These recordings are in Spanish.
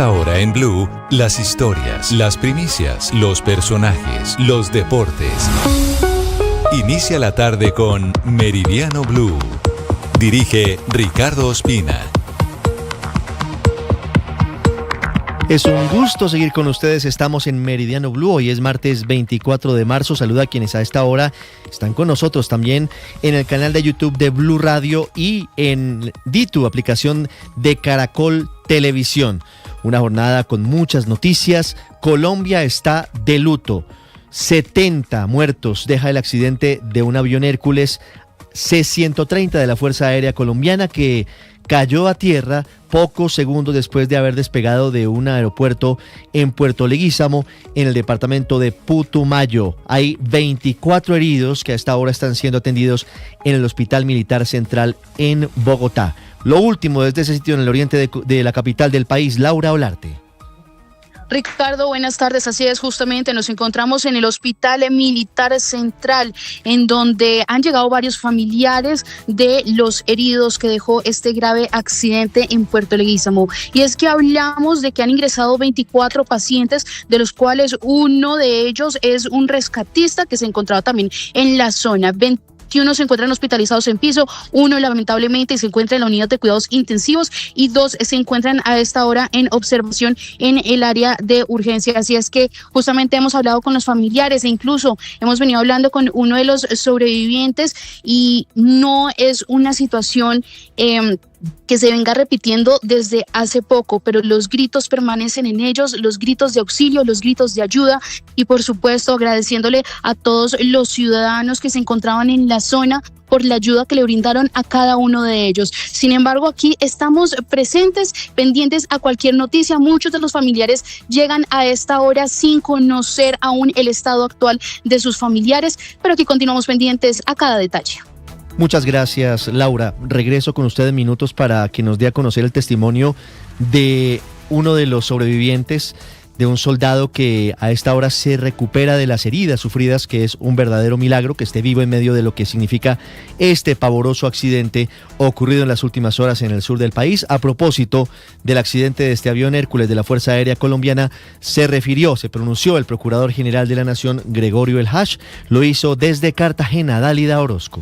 esta hora en Blue, las historias, las primicias, los personajes, los deportes. Inicia la tarde con Meridiano Blue. Dirige Ricardo Ospina. Es un gusto seguir con ustedes, estamos en Meridiano Blue, hoy es martes 24 de marzo, saluda a quienes a esta hora están con nosotros también en el canal de YouTube de Blue Radio y en Ditu, aplicación de Caracol Televisión. Una jornada con muchas noticias, Colombia está de luto, 70 muertos deja el accidente de un avión Hércules C-130 de la Fuerza Aérea Colombiana que cayó a tierra pocos segundos después de haber despegado de un aeropuerto en Puerto Leguízamo, en el departamento de Putumayo. Hay 24 heridos que a esta hora están siendo atendidos en el Hospital Militar Central en Bogotá. Lo último desde ese sitio en el oriente de la capital del país, Laura Olarte. Ricardo, buenas tardes. Así es, justamente nos encontramos en el Hospital Militar Central, en donde han llegado varios familiares de los heridos que dejó este grave accidente en Puerto Leguízamo. Y es que hablamos de que han ingresado 24 pacientes, de los cuales uno de ellos es un rescatista que se encontraba también en la zona. 21 se encuentran hospitalizados en piso, uno lamentablemente se encuentra en la unidad de cuidados intensivos y 2 se encuentran a esta hora en observación en el área de urgencia. Así es que justamente hemos hablado con los familiares e incluso hemos venido hablando con uno de los sobrevivientes y no es una situación que se venga repitiendo desde hace poco, pero los gritos permanecen en ellos, los gritos de auxilio, los gritos de ayuda y por supuesto agradeciéndole a todos los ciudadanos que se encontraban en la zona por la ayuda que le brindaron a cada uno de ellos. Sin embargo, aquí estamos presentes, pendientes a cualquier noticia. Muchos de los familiares llegan a esta hora sin conocer aún el estado actual de sus familiares, pero aquí continuamos pendientes a cada detalle. Muchas gracias, Laura. Regreso con usted en minutos para que nos dé a conocer el testimonio de uno de los sobrevivientes, de un soldado que a esta hora se recupera de las heridas sufridas, que es un verdadero milagro que esté vivo en medio de lo que significa este pavoroso accidente ocurrido en las últimas horas en el sur del país. A propósito del accidente de este avión Hércules de la Fuerza Aérea Colombiana, se pronunció el Procurador General de la Nación, Gregorio El Hash, lo hizo desde Cartagena. Dálida Orozco.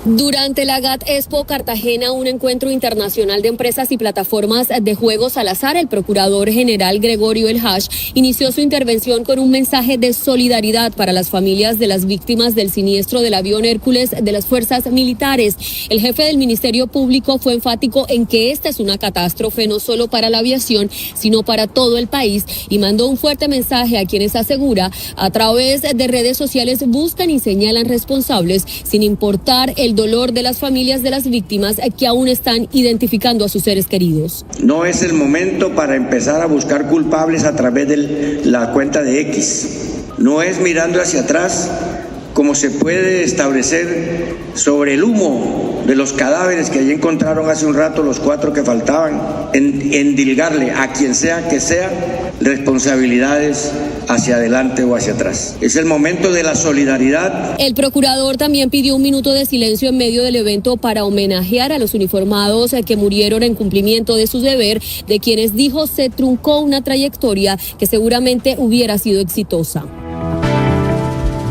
Durante la GAT Expo Cartagena, un encuentro internacional de empresas y plataformas de juegos al azar, el Procurador General Gregorio El Hash inició su intervención con un mensaje de solidaridad para las familias de las víctimas del siniestro del avión Hércules de las fuerzas militares. El jefe del Ministerio Público fue enfático en que esta es una catástrofe no solo para la aviación, sino para todo el país y mandó un fuerte mensaje a quienes asegura a través de redes sociales buscan y señalan responsables sin importar el dolor de las familias de las víctimas que aún están identificando a sus seres queridos. No es el momento para empezar a buscar culpables a través de la cuenta de X. No es mirando hacia atrás como se puede establecer sobre el humo de los cadáveres que allí encontraron hace un rato, los 4 que faltaban, endilgarle a quien sea que sea responsabilidades hacia adelante o hacia atrás. Es el momento de la solidaridad. El procurador también pidió un minuto de silencio en medio del evento para homenajear a los uniformados que murieron en cumplimiento de su deber, de quienes dijo se truncó una trayectoria que seguramente hubiera sido exitosa.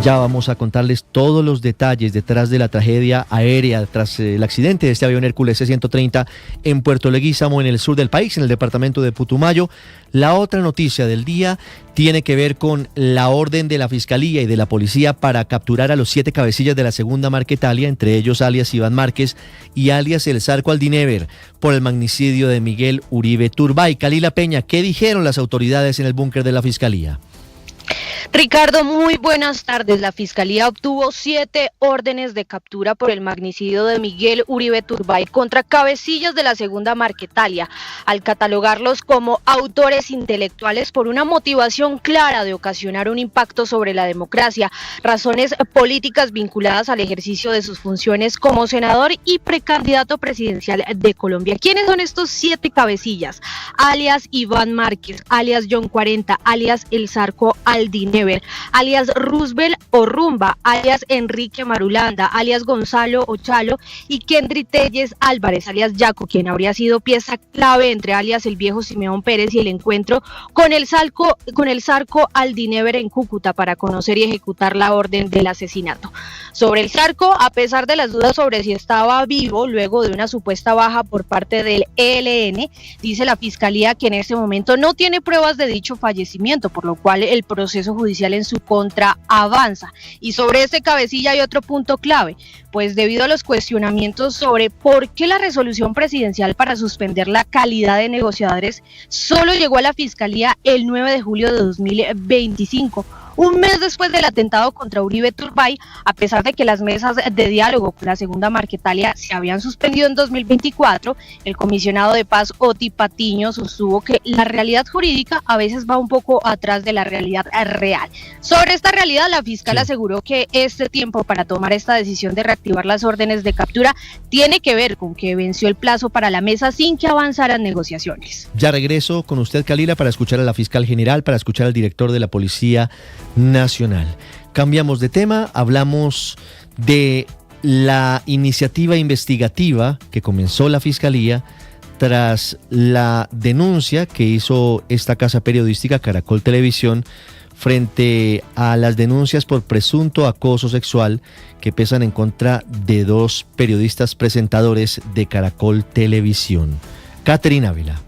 Ya vamos a contarles todos los detalles detrás de la tragedia aérea, tras el accidente de este avión Hércules C-130 en Puerto Leguízamo, en el sur del país, en el departamento de Putumayo. La otra noticia del día tiene que ver con la orden de la Fiscalía y de la Policía para capturar a los 7 cabecillas de la segunda Marquetalia, entre ellos alias Iván Márquez y alias El Zarco Aldinever, por el magnicidio de Miguel Uribe Turbay. Kalila Peña, ¿qué dijeron las autoridades en el búnker de la Fiscalía? Ricardo, muy buenas tardes. La Fiscalía obtuvo 7 órdenes de captura por el magnicidio de Miguel Uribe Turbay contra cabecillas de la segunda Marquetalia, al catalogarlos como autores intelectuales por una motivación clara de ocasionar un impacto sobre la democracia, razones políticas vinculadas al ejercicio de sus funciones como senador y precandidato presidencial de Colombia. ¿Quiénes son estos 7 cabecillas? Alias Iván Márquez, alias John 40, alias El Zarco Aldinever, Dinever, alias Roosevelt o Rumba, alias Enrique Marulanda, alias Gonzalo Ochalo, y Kendry Telles Álvarez, alias Yaco, quien habría sido pieza clave entre alias el viejo Simeón Pérez y el encuentro con el Zarco al Dinever en Cúcuta para conocer y ejecutar la orden del asesinato. Sobre el Zarco, a pesar de las dudas sobre si estaba vivo luego de una supuesta baja por parte del ELN, dice la Fiscalía que en este momento no tiene pruebas de dicho fallecimiento, por lo cual el proceso judicial en su contra avanza. Y sobre este cabecilla hay otro punto clave, pues debido a los cuestionamientos sobre por qué la resolución presidencial para suspender la calidad de negociadores solo llegó a la Fiscalía el 9 de julio de 2025, un mes después del atentado contra Uribe Turbay, a pesar de que las mesas de diálogo con la segunda Marquetalia se habían suspendido en 2024, el comisionado de paz Oti Patiño sostuvo que la realidad jurídica a veces va un poco atrás de la realidad real. Sobre esta realidad, la fiscal aseguró que este tiempo para tomar esta decisión de reactivar las órdenes de captura tiene que ver con que venció el plazo para la mesa sin que avanzaran negociaciones. Ya regreso con usted, Kalila, para escuchar a la fiscal general, para escuchar al director de la Policía Nacional. Cambiamos de tema, hablamos de la iniciativa investigativa que comenzó la Fiscalía tras la denuncia que hizo esta casa periodística Caracol Televisión frente a las denuncias por presunto acoso sexual que pesan en contra de 2 periodistas presentadores de Caracol Televisión. Catherine Ávila.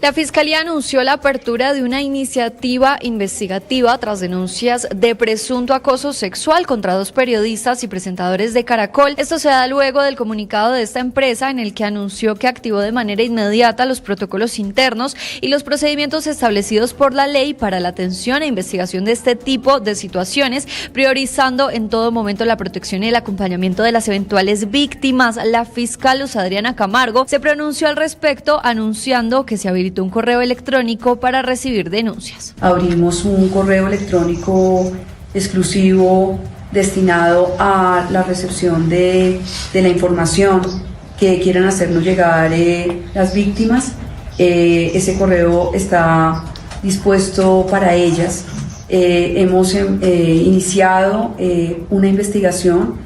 La Fiscalía anunció la apertura de una iniciativa investigativa tras denuncias de presunto acoso sexual contra 2 periodistas y presentadores de Caracol. Esto se da luego del comunicado de esta empresa en el que anunció que activó de manera inmediata los protocolos internos y los procedimientos establecidos por la ley para la atención e investigación de este tipo de situaciones, priorizando en todo momento la protección y el acompañamiento de las eventuales víctimas. La fiscal Luz Adriana Camargo se pronunció al respecto, anunciando que se habilitó un correo electrónico para recibir denuncias. Abrimos un correo electrónico exclusivo destinado a la recepción de la información que quieran hacernos llegar las víctimas. Ese correo está dispuesto para ellas. Hemos iniciado una investigación,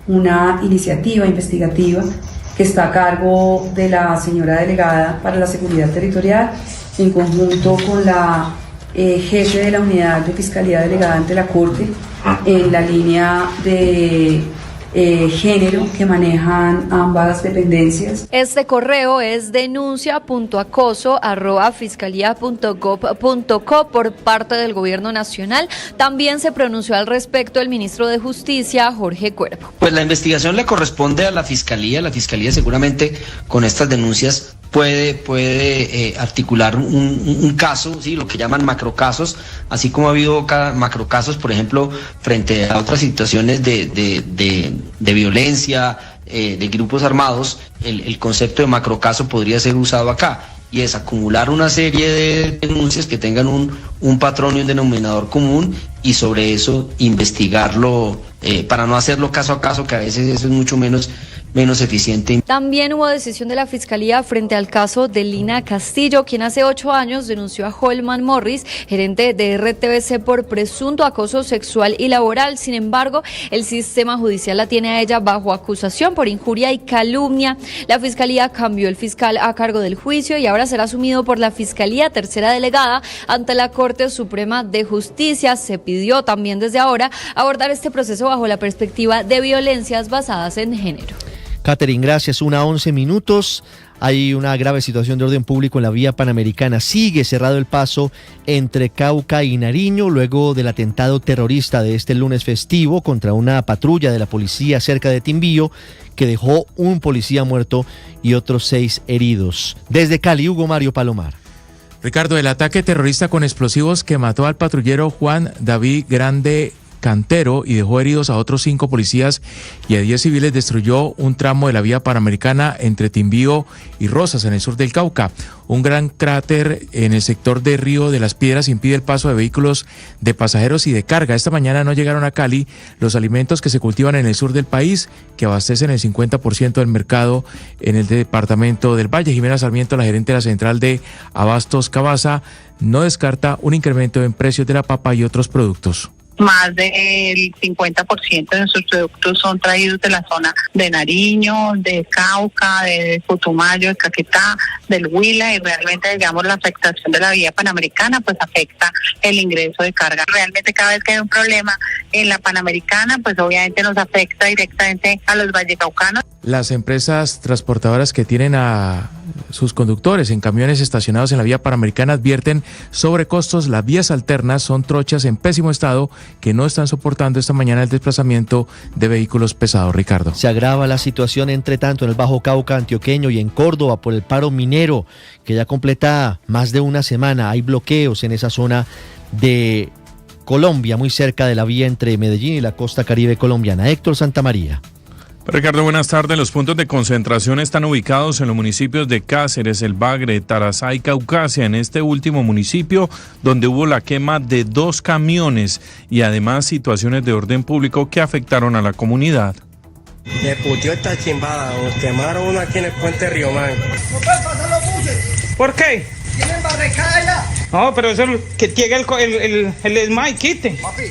una iniciativa investigativa que está a cargo de la señora delegada para la seguridad territorial, en conjunto con la jefe de la unidad de fiscalía delegada ante la Corte, en la línea de género que manejan ambas dependencias. Este correo es denuncia.acoso@fiscalía.gov.co por parte del Gobierno Nacional. También se pronunció al respecto el ministro de Justicia, Jorge Cuervo. Pues la investigación le corresponde a la Fiscalía. La Fiscalía seguramente con estas denuncias puede articular un caso, ¿sí? Lo que llaman macrocasos, así como ha habido macrocasos, por ejemplo, frente a otras situaciones de violencia, de grupos armados. El concepto de macrocaso podría ser usado acá, y es acumular una serie de denuncias que tengan un patrón y un denominador común, y sobre eso investigarlo para no hacerlo caso a caso, que a veces eso es mucho menos eficiente. También hubo decisión de la Fiscalía frente al caso de Lina Castillo, quien hace 8 años denunció a Holman Morris, gerente de RTBC, por presunto acoso sexual y laboral. Sin embargo, el sistema judicial la tiene a ella bajo acusación por injuria y calumnia. La Fiscalía cambió el fiscal a cargo del juicio y ahora será asumido por la Fiscalía Tercera Delegada ante la Corte Suprema de Justicia. Se pidió también desde ahora abordar este proceso bajo la perspectiva de violencias basadas en género. Catherine, gracias. 1:11 minutos. Hay una grave situación de orden público en la vía Panamericana. Sigue cerrado el paso entre Cauca y Nariño luego del atentado terrorista de este lunes festivo contra una patrulla de la policía cerca de Timbío, que dejó un policía muerto y otros 6 heridos. Desde Cali, Hugo Mario Palomar. Ricardo, el ataque terrorista con explosivos que mató al patrullero Juan David Grande Cantero y dejó heridos a otros 5 policías y a 10 civiles destruyó un tramo de la vía Panamericana entre Timbío y Rosas, en el sur del Cauca. Un gran cráter en el sector de Río de las Piedras impide el paso de vehículos de pasajeros y de carga. Esta mañana no llegaron a Cali los alimentos que se cultivan en el sur del país, que abastecen el 50% del mercado en el departamento del Valle. Jimena Sarmiento, la gerente de la central de Abastos Cabaza, no descarta un incremento en precios de la papa y otros productos. más del 50% de nuestros productos son traídos de la zona de Nariño, de Cauca, de Putumayo, de Caquetá, del Huila, y realmente, digamos, la afectación de la vía panamericana pues afecta el ingreso de carga. Realmente cada vez que hay un problema en la panamericana, pues obviamente nos afecta directamente a los vallecaucanos. Las empresas transportadoras que tienen a sus conductores en camiones estacionados en la vía panamericana advierten sobre costos. Las vías alternas son trochas en pésimo estado que no están soportando esta mañana el desplazamiento de vehículos pesados. Ricardo. Se agrava la situación, entre tanto, en el Bajo Cauca antioqueño y en Córdoba por el paro minero, que ya completa más de una semana. Hay bloqueos en esa zona de Colombia, muy cerca de la vía entre Medellín y la costa caribe colombiana. Héctor Santamaría. Ricardo, buenas tardes. Los puntos de concentración están ubicados en los municipios de Cáceres, El Bagre, Tarazá y Caucasia. En este último municipio, donde hubo la quema de 2 camiones y además situaciones de orden público que afectaron a la comunidad. De putió esta chimbada, nos quemaron uno aquí en el puente Río Man. ¿Por qué? ¿Tienen barricada ya? No, pero eso es que llega el ESMAD y quite. Papi,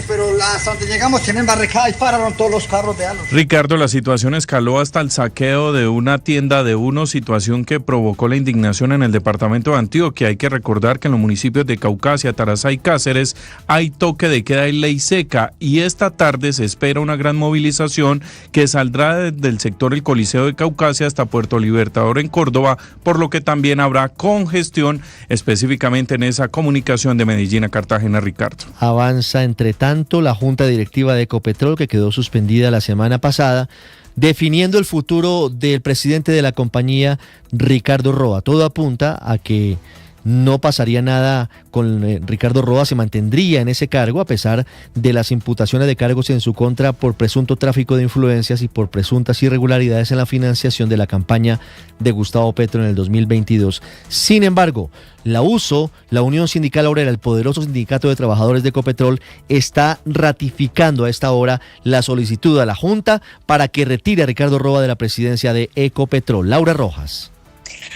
pero hasta donde llegamos tienen barricada y pararon todos los carros de alos. Ricardo, la situación escaló hasta el saqueo de una tienda de Uno, situación que provocó la indignación en el departamento de Antioquia. Hay que recordar que en los municipios de Caucasia, Tarazá y Cáceres hay toque de queda y ley seca, y esta tarde se espera una gran movilización que saldrá desde el sector El Coliseo de Caucasia hasta Puerto Libertador en Córdoba, por lo que también habrá congestión específicamente en esa comunicación de Medellín a Cartagena. Ricardo. Avanza, entre tanto, la Junta Directiva de Ecopetrol, que quedó suspendida la semana pasada, definiendo el futuro del presidente de la compañía, Ricardo Roa. Todo apunta a que no pasaría nada con Ricardo Roa, se mantendría en ese cargo a pesar de las imputaciones de cargos en su contra por presunto tráfico de influencias y por presuntas irregularidades en la financiación de la campaña de Gustavo Petro en el 2022. Sin embargo, la USO, la Unión Sindical Obrera, el poderoso sindicato de trabajadores de Ecopetrol, está ratificando a esta hora la solicitud a la Junta para que retire a Ricardo Roa de la presidencia de Ecopetrol. Laura Rojas.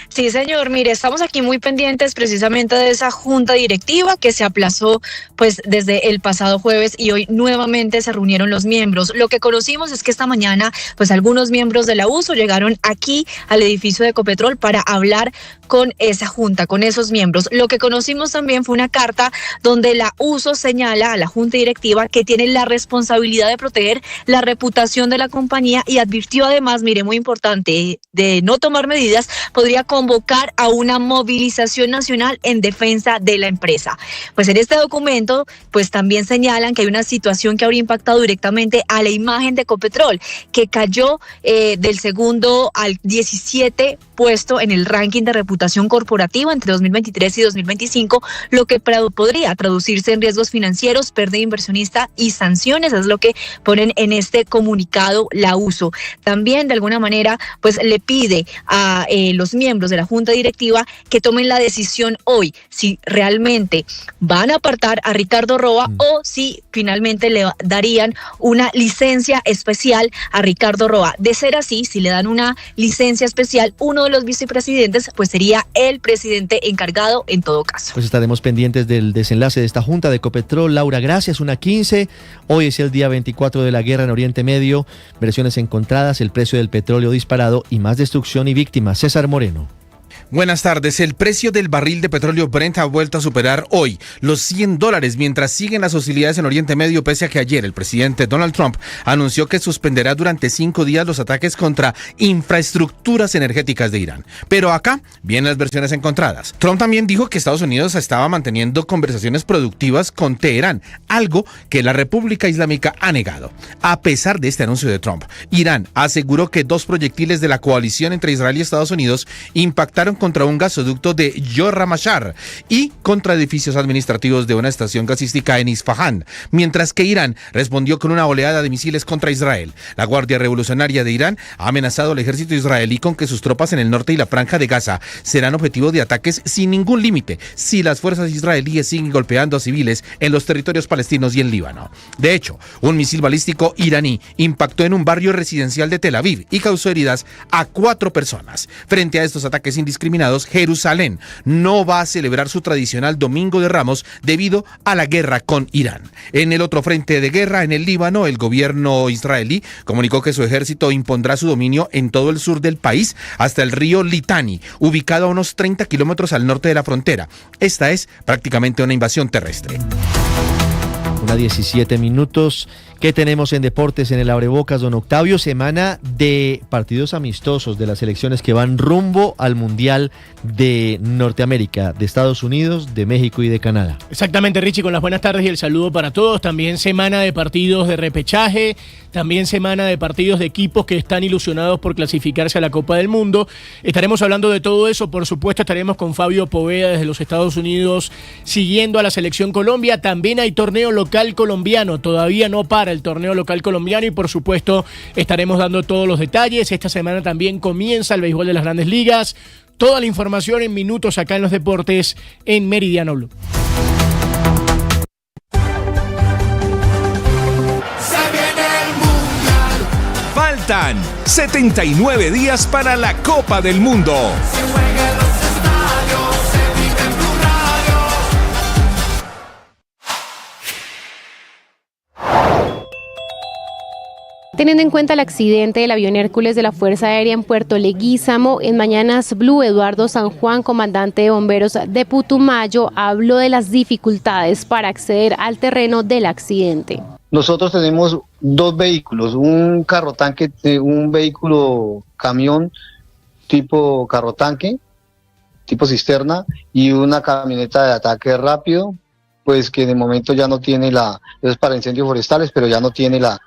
Sí, señor, mire, estamos aquí muy pendientes precisamente de esa junta directiva que se aplazó pues desde el pasado jueves y hoy nuevamente se reunieron los miembros. Lo que conocimos es que esta mañana pues algunos miembros de la USO llegaron aquí al edificio de Ecopetrol para hablar con esa junta, con esos miembros. Lo que conocimos también fue una carta donde la USO señala a la junta directiva que tiene la responsabilidad de proteger la reputación de la compañía y advirtió además, mire, muy importante, de no tomar medidas, podría convocar a una movilización nacional en defensa de la empresa. Pues en este documento, pues también señalan que hay una situación que habría impactado directamente a la imagen de Ecopetrol, que cayó del segundo al 17 puesto en el ranking de reputación corporativa entre 2023 y 2025, lo que podría traducirse en riesgos financieros, pérdida inversionista y sanciones, es lo que ponen en este comunicado la USO. También de alguna manera pues le pide a los miembros de la junta directiva que tomen la decisión hoy si realmente van a apartar a Ricardo Roa o si finalmente le darían una licencia especial a Ricardo Roa. De ser así, si le dan una licencia especial, uno de los vicepresidentes pues sería el presidente encargado en todo caso. Pues estaremos pendientes del desenlace de esta junta de Ecopetrol. Laura, gracias. 1:15. Hoy es el día 24 de la guerra en Oriente Medio. Versiones encontradas, el precio del petróleo disparado y más destrucción y víctimas. César Moreno. Buenas tardes. El precio del barril de petróleo Brent ha vuelto a superar hoy los $100 mientras siguen las hostilidades en Oriente Medio, pese a que ayer el presidente Donald Trump anunció que suspenderá durante 5 días los ataques contra infraestructuras energéticas de Irán. Pero acá vienen las versiones encontradas. Trump también dijo que Estados Unidos estaba manteniendo conversaciones productivas con Teherán, algo que la República Islámica ha negado. A pesar de este anuncio de Trump, Irán aseguró que 2 proyectiles de la coalición entre Israel y Estados Unidos impactaron contra un gasoducto de Yoramashar y contra edificios administrativos de una estación gasística en Isfahán, mientras que Irán respondió con una oleada de misiles contra Israel. La Guardia Revolucionaria de Irán ha amenazado al ejército israelí con que sus tropas en el norte y la franja de Gaza serán objetivo de ataques sin ningún límite si las fuerzas israelíes siguen golpeando a civiles en los territorios palestinos y en Líbano. De hecho, un misil balístico iraní impactó en un barrio residencial de Tel Aviv y causó heridas a 4 personas. Frente a estos ataques indiscriminados, indiscriminados, Jerusalén no va a celebrar su tradicional Domingo de Ramos debido a la guerra con Irán. En el otro frente de guerra, en el Líbano, el gobierno israelí comunicó que su ejército impondrá su dominio en todo el sur del país hasta el río Litani, ubicado a unos 30 kilómetros al norte de la frontera. Esta es prácticamente una invasión terrestre. 17 minutos. ¿Qué tenemos en deportes en el Abrebocas, don Octavio? Semana de partidos amistosos de las selecciones que van rumbo al Mundial de Norteamérica, de Estados Unidos, de México y de Canadá. Exactamente, Richie, con las buenas tardes y el saludo para todos. También semana de partidos de repechaje, también semana de partidos de equipos que están ilusionados por clasificarse a la Copa del Mundo. Estaremos hablando de todo eso, por supuesto estaremos con Fabio Poveda desde los Estados Unidos siguiendo a la selección Colombia. También hay torneo local colombiano, todavía no para el torneo local colombiano y por supuesto estaremos dando todos los detalles. Esta semana también comienza el béisbol de las Grandes Ligas. Toda la información en minutos acá en los deportes en Meridiano Blue. Faltan 79 días para la Copa del Mundo. Teniendo en cuenta el accidente del avión Hércules de la Fuerza Aérea en Puerto Leguízamo, en Mañanas Blue, Eduardo San Juan, comandante de bomberos de Putumayo, habló de las dificultades para acceder al terreno del accidente. Nosotros tenemos dos vehículos, un carro tanque, un vehículo camión tipo carro tanque, tipo cisterna, y una camioneta de ataque rápido, pues que de momento ya no tiene es para incendios forestales, pero ya no tiene la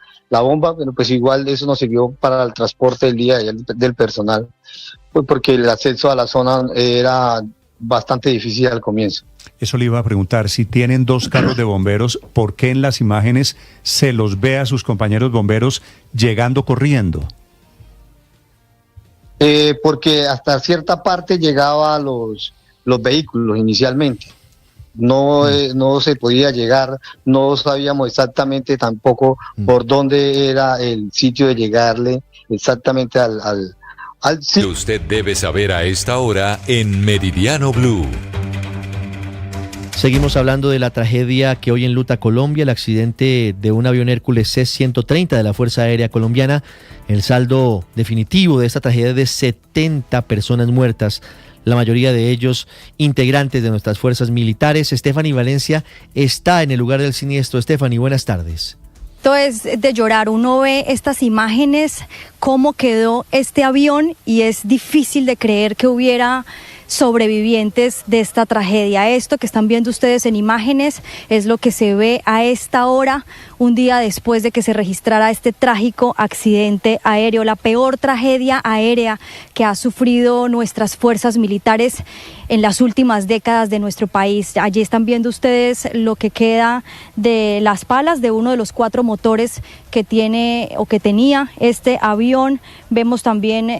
bomba, pero pues igual eso nos sirvió para el transporte del día del personal, pues porque el acceso a la zona era bastante difícil al comienzo. Eso le iba a preguntar, si tienen dos carros de bomberos, ¿por qué en las imágenes se los ve a sus compañeros bomberos llegando corriendo? Porque hasta cierta parte llegaba los vehículos inicialmente. No se podía llegar, no sabíamos exactamente tampoco por dónde era el sitio de llegarle exactamente al que usted debe saber a esta hora en Meridiano Blue. Seguimos hablando de la tragedia que hoy enluta Colombia, el accidente de un avión Hércules C-130 de la Fuerza Aérea Colombiana. El saldo definitivo de esta tragedia es de 70 personas muertas, la mayoría de ellos integrantes de nuestras fuerzas militares. Stephanie Valencia está en el lugar del siniestro. Stephanie, buenas tardes. Esto es de llorar, uno ve estas imágenes, cómo quedó este avión y es difícil de creer que hubiera sobrevivientes de esta tragedia. Esto que están viendo ustedes en imágenes es lo que se ve a esta hora, un día después de que se registrara este trágico accidente aéreo, la peor tragedia aérea que ha sufrido nuestras fuerzas militares en las últimas décadas de nuestro país. Allí están viendo ustedes lo que queda de las palas de uno de los 4 motores que tiene o que tenía este avión. Vemos también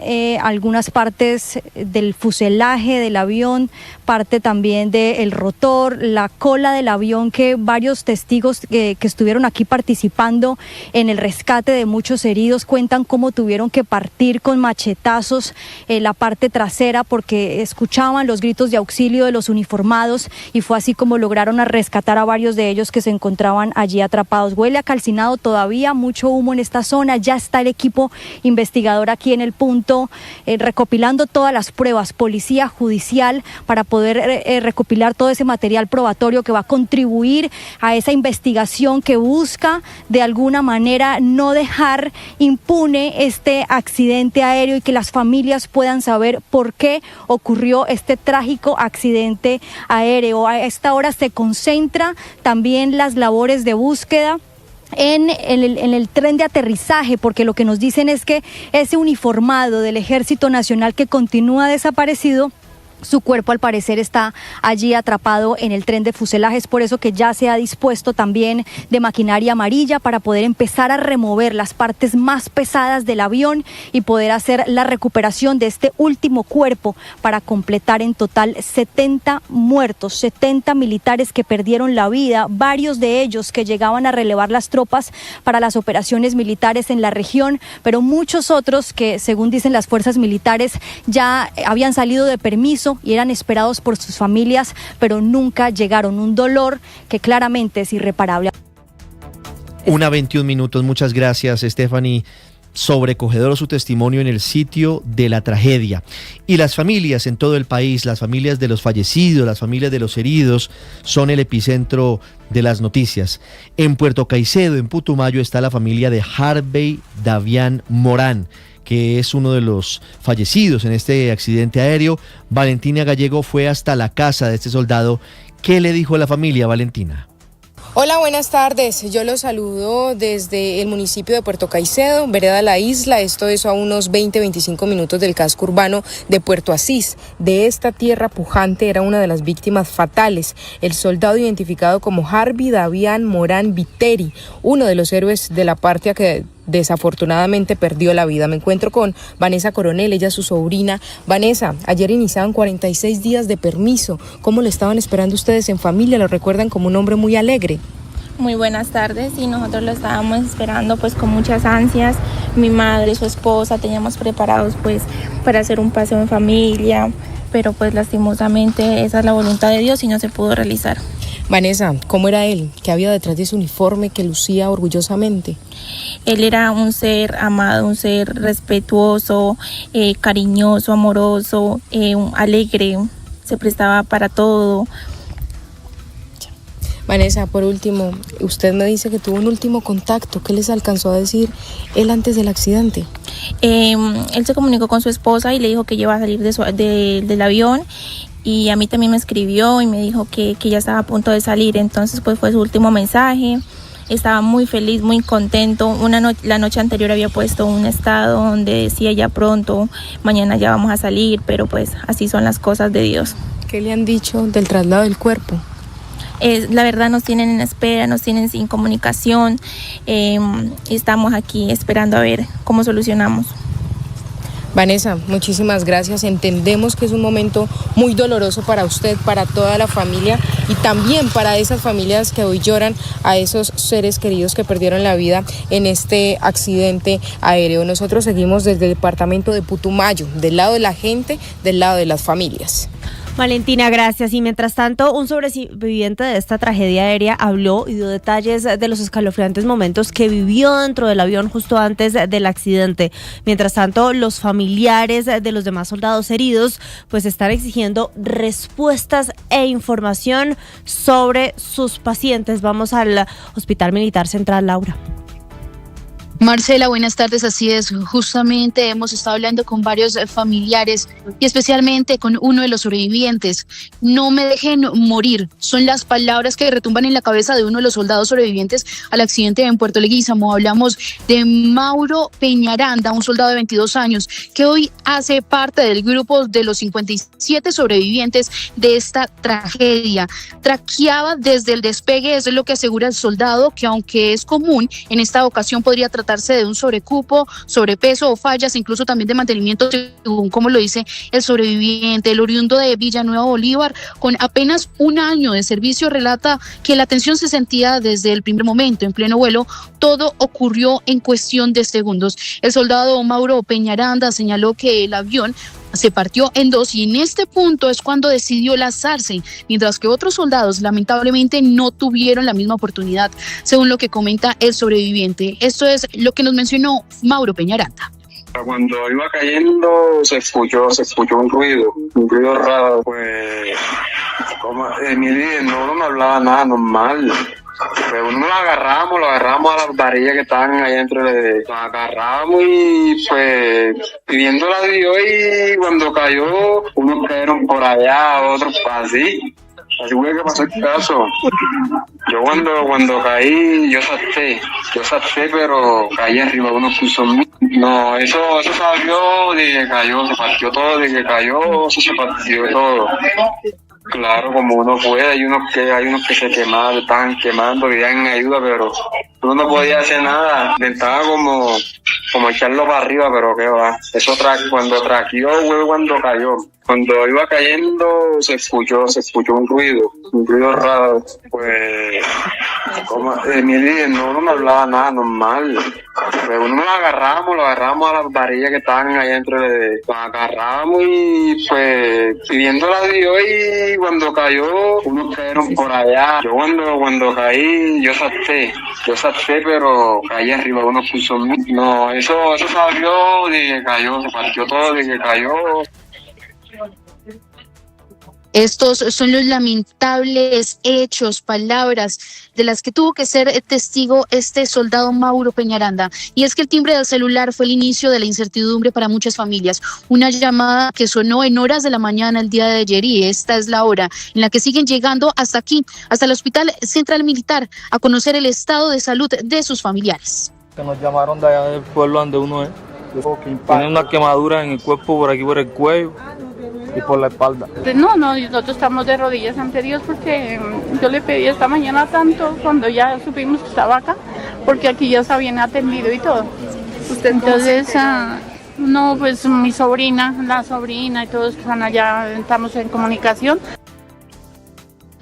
algunas partes del fuselaje del avión, parte también del rotor, la cola del avión, que varios testigos que estuvieron aquí participando en el rescate de muchos heridos cuentan cómo tuvieron que partir con machetazos la parte trasera porque escuchaban los gritos de auxilio de los uniformados y fue así como lograron rescatar a varios de ellos que se encontraban allí atrapados. Huele a calcinado todavía, mucho humo en esta zona, ya está el equipo investigador aquí en el punto recopilando todas las pruebas, policía judicial, para poder recopilar todo ese material probatorio que va a contribuir a esa investigación que busca de alguna manera no dejar impune este accidente aéreo y que las familias puedan saber por qué ocurrió este trágico accidente aéreo. A esta hora se concentra también las labores de búsqueda en el tren de aterrizaje, porque lo que nos dicen es que ese uniformado del Ejército Nacional que continúa desaparecido Su cuerpo al parecer está allí atrapado en el tren de fuselaje, es por eso que ya se ha dispuesto también de maquinaria amarilla para poder empezar a remover las partes más pesadas del avión y poder hacer la recuperación de este último cuerpo para completar en total 70 muertos, 70 militares que perdieron la vida, varios de ellos que llegaban a relevar las tropas para las operaciones militares en la región, pero muchos otros que, según dicen las fuerzas militares, ya habían salido de permiso y eran esperados por sus familias, pero nunca llegaron. Un dolor que claramente es irreparable. 1:21 minutos. Muchas gracias, Stephanie. Sobrecogedor su testimonio en el sitio de la tragedia. Y las familias en todo el país, las familias de los fallecidos, las familias de los heridos, son el epicentro de las noticias. En Puerto Caicedo, en Putumayo, está la familia de Harvey Davián Morán, que es uno de los fallecidos en este accidente aéreo. Valentina Gallego fue hasta la casa de este soldado. ¿Qué le dijo a la familia, Valentina? Hola, buenas tardes. Yo los saludo desde el municipio de Puerto Caicedo, vereda La Isla. Esto es a unos 20-25 minutos del casco urbano de Puerto Asís. De esta tierra pujante era una de las víctimas fatales, el soldado identificado como Harvey Davián Morán Viteri, uno de los héroes de la patria que desafortunadamente perdió la vida. Me encuentro con Vanessa Coronel, ella es su sobrina. Vanessa, ayer iniciaban 46 días de permiso. ¿Cómo le estaban esperando ustedes en familia? ¿Lo recuerdan como un hombre muy alegre? Muy buenas tardes, y nosotros lo estábamos esperando pues con muchas ansias. Mi madre, su esposa, teníamos preparados pues para hacer un paseo en familia, pero pues lastimosamente esa es la voluntad de Dios y no se pudo realizar. Vanessa, ¿cómo era él? ¿Qué había detrás de su uniforme que lucía orgullosamente? Él era un ser amado, un ser respetuoso, cariñoso, amoroso, alegre, se prestaba para todo. Vanessa, por último, usted me dice que tuvo un último contacto. ¿Qué les alcanzó a decir él antes del accidente? Él se comunicó con su esposa y le dijo que iba a salir del avión. Y a mí también me escribió y me dijo que ya estaba a punto de salir. Entonces pues fue su último mensaje. Estaba muy feliz, muy contento. La noche anterior había puesto un estado donde decía ya pronto, mañana ya vamos a salir, pero pues así son las cosas de Dios. ¿Qué le han dicho del traslado del cuerpo? La verdad nos tienen en espera, nos tienen sin comunicación. Estamos aquí esperando a ver cómo solucionamos. Vanessa, muchísimas gracias. Entendemos que es un momento muy doloroso para usted, para toda la familia y también para esas familias que hoy lloran a esos seres queridos que perdieron la vida en este accidente aéreo. Nosotros seguimos desde el departamento de Putumayo, del lado de la gente, del lado de las familias. Valentina, gracias. Y mientras tanto, un sobreviviente de esta tragedia aérea habló y dio detalles de los escalofriantes momentos que vivió dentro del avión justo antes del accidente. Mientras tanto, los familiares de los demás soldados heridos pues están exigiendo respuestas e información sobre sus pacientes. Vamos al Hospital Militar Central, Laura. Marcela, buenas tardes, así es, justamente hemos estado hablando con varios familiares y especialmente con uno de los sobrevivientes. No me dejen morir, son las palabras que retumban en la cabeza de uno de los soldados sobrevivientes al accidente en Puerto Leguízamo. Hablamos de Mauro Peñaranda, un soldado de 22 años que hoy hace parte del grupo de los 57 sobrevivientes de esta tragedia. Traqueaba desde el despegue, eso es lo que asegura el soldado, que aunque es común, en esta ocasión podría tratarse de un sobrecupo, sobrepeso o fallas, incluso también de mantenimiento, según como lo dice el sobreviviente. El oriundo de Villanueva Bolívar, con apenas un año de servicio, relata que la tensión se sentía desde el primer momento. En pleno vuelo, todo ocurrió en cuestión de segundos. El soldado Mauro Peñaranda señaló que el avión se partió en dos y en este punto es cuando decidió lanzarse, mientras que otros soldados lamentablemente no tuvieron la misma oportunidad, según lo que comenta el sobreviviente. Esto es lo que nos mencionó Mauro Peñaranda. Cuando iba cayendo se escuchó un ruido raro, pues como mi líder no me hablaba nada normal. Pues uno lo agarramos a las varillas que estaban ahí dentro, lo agarramos y pues pidiéndola a Dios, y cuando cayó, unos cayeron por allá, otros así. Así fue que pasó el caso. Yo cuando caí, yo salté, pero caí arriba de unos pisos. No, eso salió de que cayó, se partió todo, de que cayó, eso se partió todo. Claro, como uno puede, hay unos que se quemaban, estaban quemando, querían ayuda, pero uno no podía hacer nada. Intentaba como echarlo para arriba, pero qué va. Eso cuando traqueó, fue cuando cayó. Cuando iba cayendo se escuchó un ruido raro. Pues, mi líder no me hablaba nada normal. Pues uno lo agarramos a las varillas que estaban ahí dentro, lo agarramos y pues pidiéndole a Dios, y cuando cayó, unos cayeron por allá. Yo cuando caí, yo salté, pero caí arriba de unos pisos. No, eso salió de que cayó, se partió todo de que cayó. Estos son los lamentables hechos, palabras de las que tuvo que ser testigo este soldado Mauro Peñaranda. Y es que el timbre del celular fue el inicio de la incertidumbre para muchas familias. Una llamada que sonó en horas de la mañana el día de ayer, y esta es la hora en la que siguen llegando hasta aquí, hasta el Hospital Central Militar, a conocer el estado de salud de sus familiares. Que nos llamaron de allá del pueblo donde uno es. Tiene una quemadura en el cuerpo, por aquí por el cuello y por la espalda. No, nosotros estamos de rodillas ante Dios, porque yo le pedí esta mañana tanto cuando ya supimos que estaba acá, porque aquí ya se habían atendido y todo. Entonces, no, pues mi sobrina, la sobrina y todos están allá, estamos en comunicación.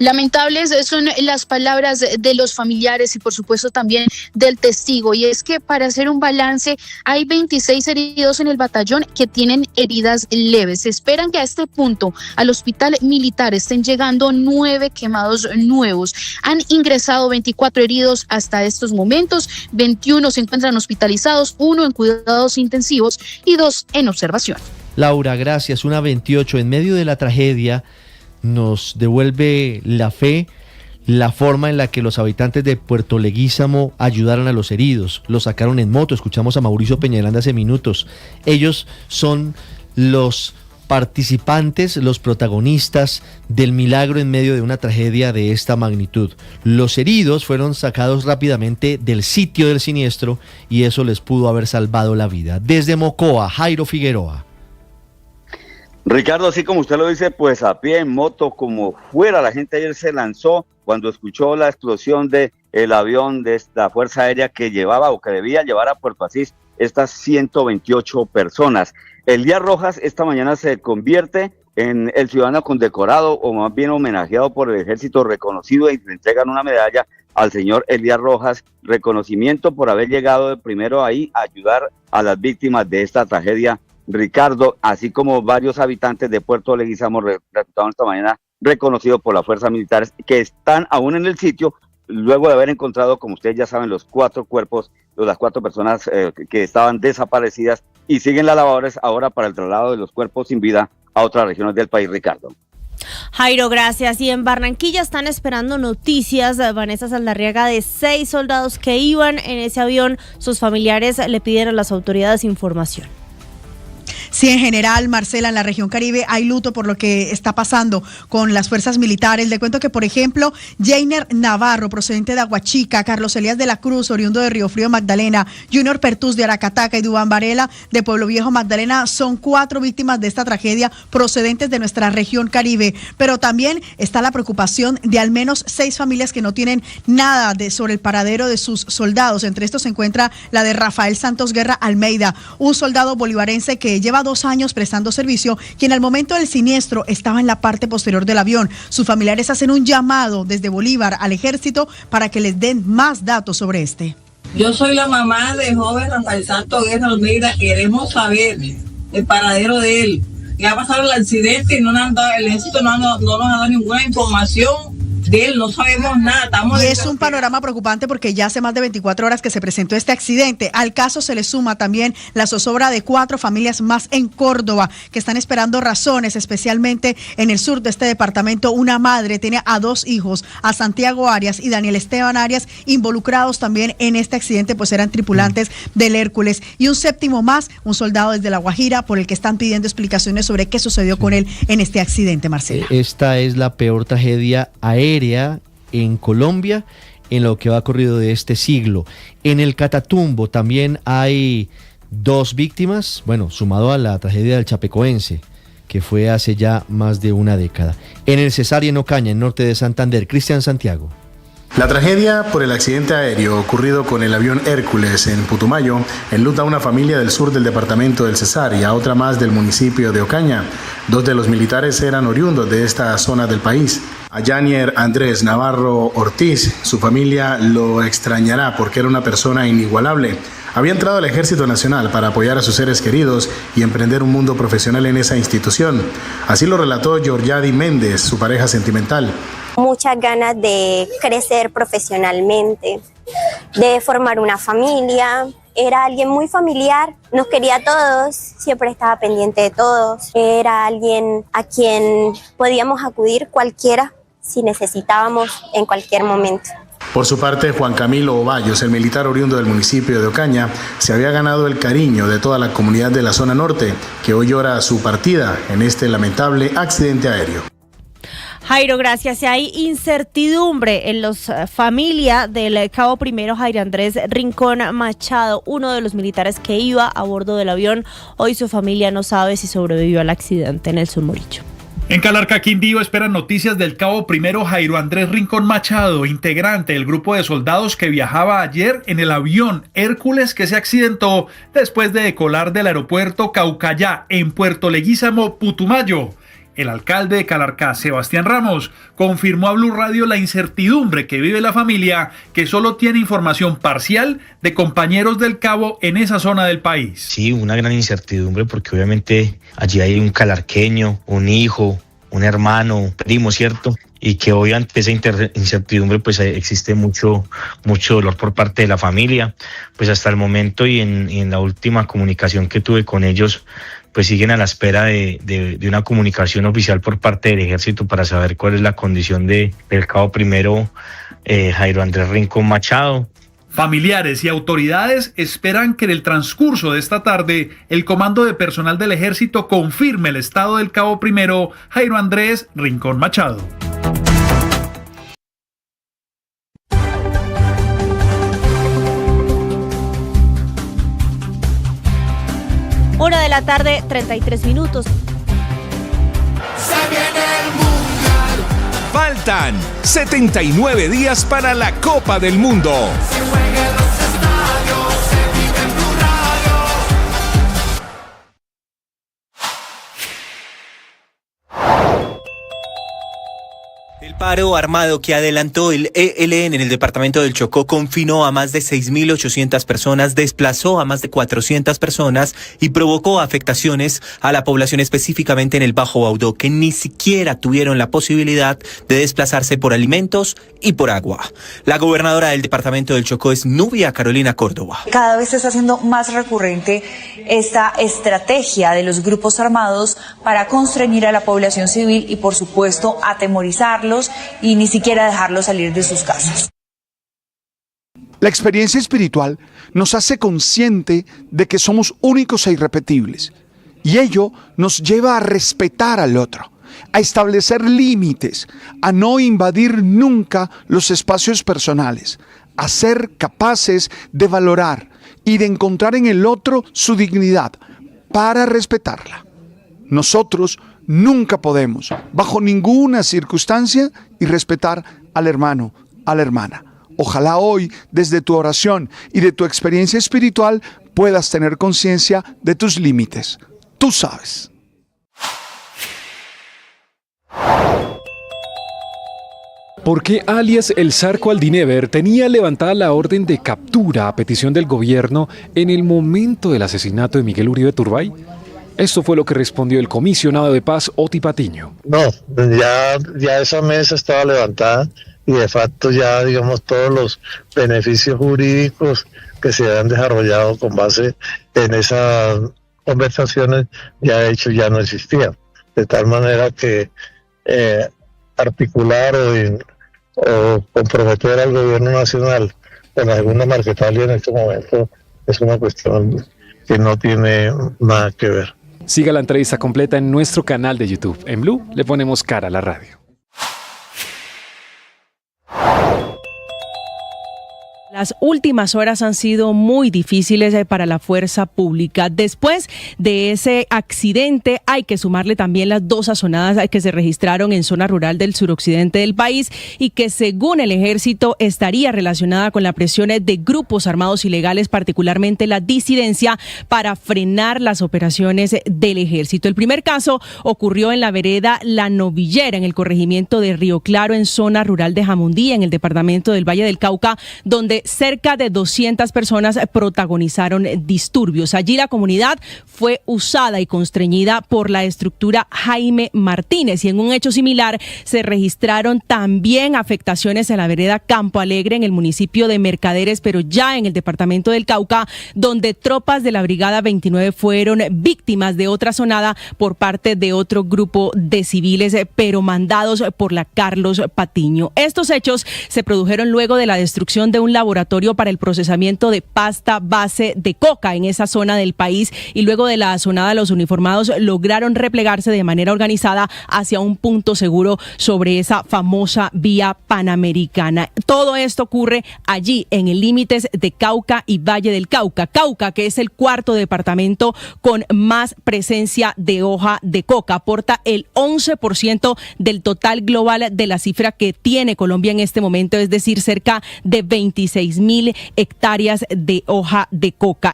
Lamentables son las palabras de los familiares y por supuesto también del testigo, y es que para hacer un balance hay 26 heridos en el batallón que tienen heridas leves. Se esperan que a este punto al Hospital Militar estén llegando 9 quemados nuevos. Han ingresado 24 heridos hasta estos momentos, 21 se encuentran hospitalizados, 1 en cuidados intensivos y 2 en observación. Laura, gracias. Una 28 en medio de la tragedia. Nos devuelve la fe, la forma en la que los habitantes de Puerto Leguízamo ayudaron a los heridos, los sacaron en moto. Escuchamos a Mauricio Peñaranda hace minutos. Ellos son los participantes, los protagonistas del milagro en medio de una tragedia de esta magnitud. Los heridos fueron sacados rápidamente del sitio del siniestro y eso les pudo haber salvado la vida. Desde Mocoa, Jairo Figueroa. Ricardo, así como usted lo dice, pues a pie, en moto, como fuera, la gente ayer se lanzó cuando escuchó la explosión del avión de esta Fuerza Aérea que llevaba o que debía llevar a Puerto Asís estas 128 personas. Elías Rojas esta mañana se convierte en el ciudadano condecorado, o más bien homenajeado por el ejército, reconocido, y le entregan una medalla al señor Elías Rojas, reconocimiento por haber llegado de primero ahí a ayudar a las víctimas de esta tragedia, Ricardo, así como varios habitantes de Puerto Leguízamo resultaron esta mañana reconocidos por las fuerzas militares que están aún en el sitio, luego de haber encontrado, como ustedes ya saben, los 4 cuerpos, las 4 personas que estaban desaparecidas, y siguen las labores ahora para el traslado de los cuerpos sin vida a otras regiones del país, Ricardo. Jairo, gracias. Y en Barranquilla están esperando noticias, Vanessa Saldarriaga, de 6 soldados que iban en ese avión. Sus familiares le pidieron a las autoridades información. Sí, en general, Marcela, en la región Caribe hay luto por lo que está pasando con las fuerzas militares. Le cuento que, por ejemplo, Jainer Navarro, procedente de Aguachica, Carlos Elías de la Cruz, oriundo de Río Frío, Magdalena, Junior Pertús de Aracataca y Dubán Varela de Pueblo Viejo, Magdalena, son 4 víctimas de esta tragedia procedentes de nuestra región Caribe. Pero también está la preocupación de al menos 6 familias que no tienen nada sobre el paradero de sus soldados. Entre estos se encuentra la de Rafael Santos Guerra Almeida, un soldado bolivarense que lleva 2 años prestando servicio, quien al momento del siniestro estaba en la parte posterior del avión. Sus familiares hacen un llamado desde Bolívar al ejército para que les den más datos sobre este. Yo soy la mamá de joven Rafael Santos Guerra Almeida. Queremos saber el paradero de él. Le ha pasado el accidente y el ejército no nos ha dado ninguna información de él, no sabemos nada. Estamos y es un panorama preocupante porque ya hace más de 24 horas que se presentó este accidente. Al caso se le suma también la zozobra de 4 familias más en Córdoba que están esperando razones, especialmente en el sur de este departamento. Una madre tiene a 2 hijos, a Santiago Arias y Daniel Esteban Arias, involucrados también en este accidente, pues eran tripulantes del Hércules. Y un 7º más, un soldado desde La Guajira, por el que están pidiendo explicaciones sobre qué sucedió con él en este accidente, Marcela. Esta es la peor tragedia aérea en Colombia en lo que va corrido de este siglo. En el Catatumbo también hay 2 víctimas, bueno, sumado a la tragedia del Chapecoense, que fue hace ya más de una década. En el Cesar y en Ocaña, en norte de Santander, Cristian Santiago. La tragedia por el accidente aéreo ocurrido con el avión Hércules en Putumayo enluta a una familia del sur del departamento del Cesar y a otra más del municipio de Ocaña. 2 de los militares eran oriundos de esta zona del país. A Yanier Andrés Navarro Ortiz, su familia lo extrañará porque era una persona inigualable. Había entrado al Ejército Nacional para apoyar a sus seres queridos y emprender un mundo profesional en esa institución. Así lo relató Georgiadi Méndez, su pareja sentimental. Muchas ganas de crecer profesionalmente, de formar una familia. Era alguien muy familiar, nos quería a todos, siempre estaba pendiente de todos. Era alguien a quien podíamos acudir cualquiera si necesitábamos en cualquier momento. Por su parte, Juan Camilo Ovallos, el militar oriundo del municipio de Ocaña, se había ganado el cariño de toda la comunidad de la zona norte, que hoy llora su partida en este lamentable accidente aéreo. Jairo, gracias. Hay incertidumbre en los familia del cabo primero Jairo Andrés Rincón Machado, uno de los militares que iba a bordo del avión. Hoy su familia no sabe si sobrevivió al accidente. Nelson Murillo. En Calarcá, Quindío, esperan noticias del cabo primero Jairo Andrés Rincón Machado, integrante del grupo de soldados que viajaba ayer en el avión Hércules que se accidentó después de decolar del aeropuerto Caucayá en Puerto Leguízamo, Putumayo. El alcalde de Calarcá, Sebastián Ramos, confirmó a Blue Radio la incertidumbre que vive la familia, que solo tiene información parcial de compañeros del cabo en esa zona del país. Sí, una gran incertidumbre porque obviamente allí hay un calarqueño, un hijo, un hermano, primo, ¿cierto? Y que hoy ante esa incertidumbre pues existe mucho dolor por parte de la familia. Pues hasta el momento y en la última comunicación que tuve con ellos, pues siguen a la espera de una comunicación oficial por parte del ejército para saber cuál es la condición del cabo primero Jairo Andrés Rincón Machado. Familiares y autoridades esperan que en el transcurso de esta tarde el Comando de Personal del Ejército confirme el estado del cabo primero Jairo Andrés Rincón Machado. Una de la tarde, 33 minutos. Se viene el Mundial. Faltan 79 días para la Copa del Mundo. Se juega en los estadios, se vive en Blue Radio. El paro armado que adelantó el ELN en el departamento del Chocó confinó a más de 6.800 personas, desplazó a más de 400 personas y provocó afectaciones a la población, específicamente en el Bajo Baudó, que ni siquiera tuvieron la posibilidad de desplazarse por alimentos y por agua. La gobernadora del departamento del Chocó es Nubia Carolina Córdoba. Cada vez se está haciendo más recurrente esta estrategia de los grupos armados para constreñir a la población civil y, por supuesto, atemorizarlos y ni siquiera dejarlos salir de sus casas. La experiencia espiritual nos hace consciente de que somos únicos e irrepetibles, y ello nos lleva a respetar al otro, a establecer límites, a no invadir nunca los espacios personales, a ser capaces de valorar y de encontrar en el otro su dignidad para respetarla. Nosotros nunca podemos, bajo ninguna circunstancia, irrespetar al hermano, a la hermana. Ojalá hoy, desde tu oración y de tu experiencia espiritual, puedas tener conciencia de tus límites. Tú sabes. ¿Por qué alias El Zarco Aldinever tenía levantada la orden de captura a petición del gobierno en el momento del asesinato de Miguel Uribe Turbay? Esto fue lo que respondió el comisionado de paz, Oti Patiño. No, ya esa mesa estaba levantada y de facto ya, digamos, todos los beneficios jurídicos que se han desarrollado con base en esas conversaciones ya de hecho ya no existían. De tal manera que articular o comprometer al gobierno nacional con alguna Marquetalia en este momento es una cuestión que no tiene nada que ver. Siga la entrevista completa en nuestro canal de YouTube. En Blue le ponemos cara a la radio. Las últimas horas han sido muy difíciles para la fuerza pública. Después de ese accidente hay que sumarle también las 2 azonadas que se registraron en zona rural del suroccidente del país y que según el ejército estaría relacionada con la presión de grupos armados ilegales, particularmente la disidencia, para frenar las operaciones del ejército. El primer caso ocurrió en la vereda La Novillera, en el corregimiento de Río Claro, en zona rural de Jamundí, en el departamento del Valle del Cauca, donde cerca de 200 personas protagonizaron disturbios. Allí la comunidad fue usada y constreñida por la estructura Jaime Martínez, y en un hecho similar se registraron también afectaciones en la vereda Campo Alegre, en el municipio de Mercaderes, pero ya en el departamento del Cauca, donde tropas de la Brigada 29 fueron víctimas de otra zonada por parte de otro grupo de civiles, pero mandados por la Carlos Patiño. Estos hechos se produjeron luego de la destrucción de un laboratorio para el procesamiento de pasta base de coca en esa zona del país, y luego de la azonada los uniformados lograron replegarse de manera organizada hacia un punto seguro sobre esa famosa vía panamericana. Todo esto ocurre allí en el límites de Cauca y Valle del Cauca. Cauca, que es el 4º departamento con más presencia de hoja de coca, aporta el 11% del total global de la cifra que tiene Colombia en este momento, es decir, cerca de 26.000 hectáreas de hoja de coca.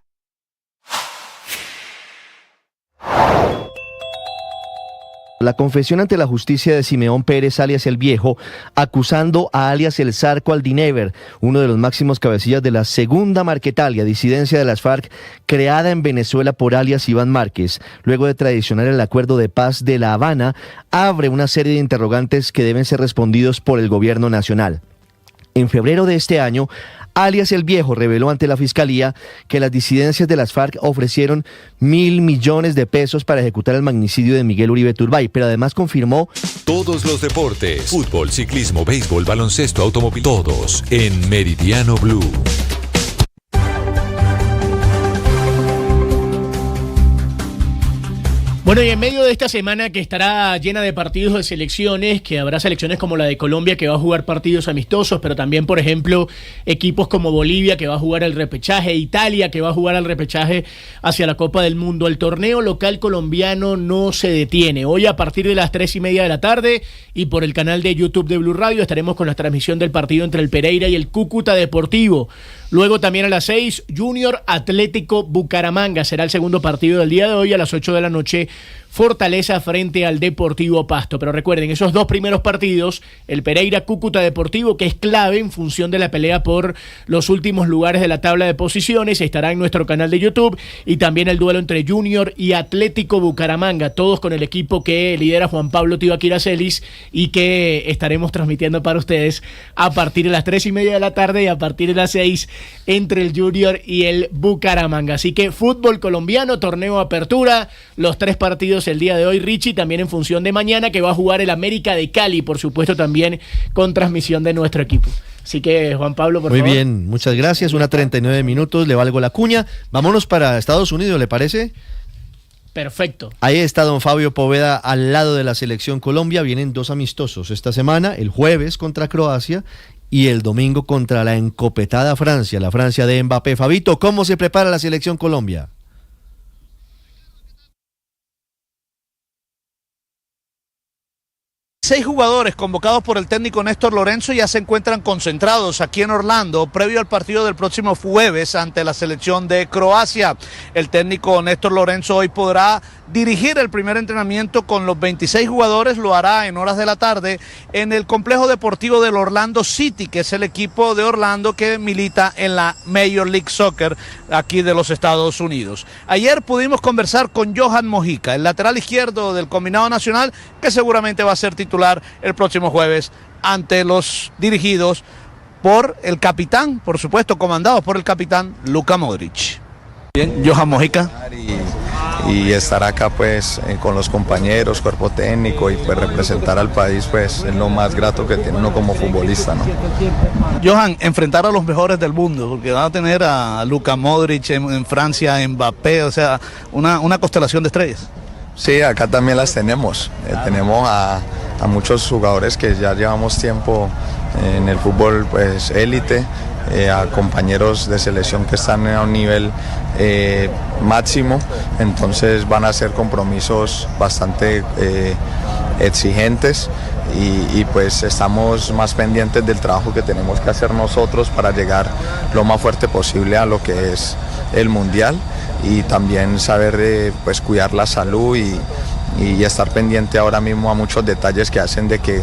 La confesión ante la justicia de Simeón Pérez, alias El Viejo, acusando a alias El Zarco Aldinever, uno de los máximos cabecillas de la segunda Marquetalia, disidencia de las FARC, creada en Venezuela por alias Iván Márquez, luego de traicionar el acuerdo de paz de La Habana, abre una serie de interrogantes que deben ser respondidos por el gobierno nacional. En febrero de este año, alias El Viejo reveló ante la Fiscalía que las disidencias de las FARC ofrecieron 1.000 millones de pesos para ejecutar el magnicidio de Miguel Uribe Turbay, pero además confirmó todos los deportes, fútbol, ciclismo, béisbol, baloncesto, automóvil, todos en Meridiano Blue. Bueno, y en medio de esta semana que estará llena de partidos de selecciones, que habrá selecciones como la de Colombia que va a jugar partidos amistosos, pero también, por ejemplo, equipos como Bolivia que va a jugar el repechaje, Italia que va a jugar el repechaje hacia la Copa del Mundo. El torneo local colombiano no se detiene. Hoy a partir de las 3:30 de la tarde y por el canal de YouTube de Blue Radio estaremos con la transmisión del partido entre el Pereira y el Cúcuta Deportivo. Luego también a las 6, Junior Atlético Bucaramanga. Será el segundo partido del día de hoy a las 8 de la noche. Fortaleza frente al Deportivo Pasto. Pero recuerden, esos 2 primeros partidos, el Pereira-Cúcuta Deportivo, que es clave en función de la pelea por los últimos lugares de la tabla de posiciones, estará en nuestro canal de YouTube, y también el duelo entre Junior y Atlético Bucaramanga, todos con el equipo que lidera Juan Pablo Tibaquira Celis y que estaremos transmitiendo para ustedes a partir de las 3:30 de la tarde y a partir de las 6 entre el Junior y el Bucaramanga. Así que fútbol colombiano, torneo apertura, los 3 partidos el día de hoy, Richie, también en función de mañana que va a jugar el América de Cali, por supuesto también con transmisión de nuestro equipo. Así que, Juan Pablo, por favor. Muy bien, muchas gracias, 1:39 minutos, le valgo la cuña. Vámonos para Estados Unidos, ¿le parece? Perfecto. Ahí está don Fabio Poveda al lado de la selección Colombia. Vienen 2 amistosos esta semana, el jueves contra Croacia y el domingo contra la encopetada Francia, la Francia de Mbappé. Fabito, ¿cómo se prepara la selección Colombia? 6 jugadores convocados por el técnico Néstor Lorenzo ya se encuentran concentrados aquí en Orlando previo al partido del próximo jueves ante la selección de Croacia. El técnico Néstor Lorenzo hoy podrá dirigir el primer entrenamiento con los 26 jugadores, lo hará en horas de la tarde en el complejo deportivo del Orlando City, que es el equipo de Orlando que milita en la Major League Soccer aquí de los Estados Unidos. Ayer pudimos conversar con Johan Mojica, el lateral izquierdo del combinado nacional, que seguramente va a ser titular el próximo jueves ante los dirigidos por el capitán, por supuesto comandados por el capitán Luka Modric. Bien, Johan Mojica. Y estar acá pues con los compañeros, cuerpo técnico y pues representar al país pues es lo más grato que tiene uno como futbolista, ¿no? Johan, enfrentar a los mejores del mundo, porque van a tener a Luka Modric en Francia, Mbappé, o sea, una constelación de estrellas. Sí, acá también las tenemos. Tenemos a muchos jugadores que ya llevamos tiempo en el fútbol pues élite, a compañeros de selección que están a un nivel máximo, entonces van a ser compromisos bastante exigentes y pues estamos más pendientes del trabajo que tenemos que hacer nosotros para llegar lo más fuerte posible a lo que es el Mundial y también saber pues cuidar la salud y estar pendiente ahora mismo a muchos detalles que hacen de que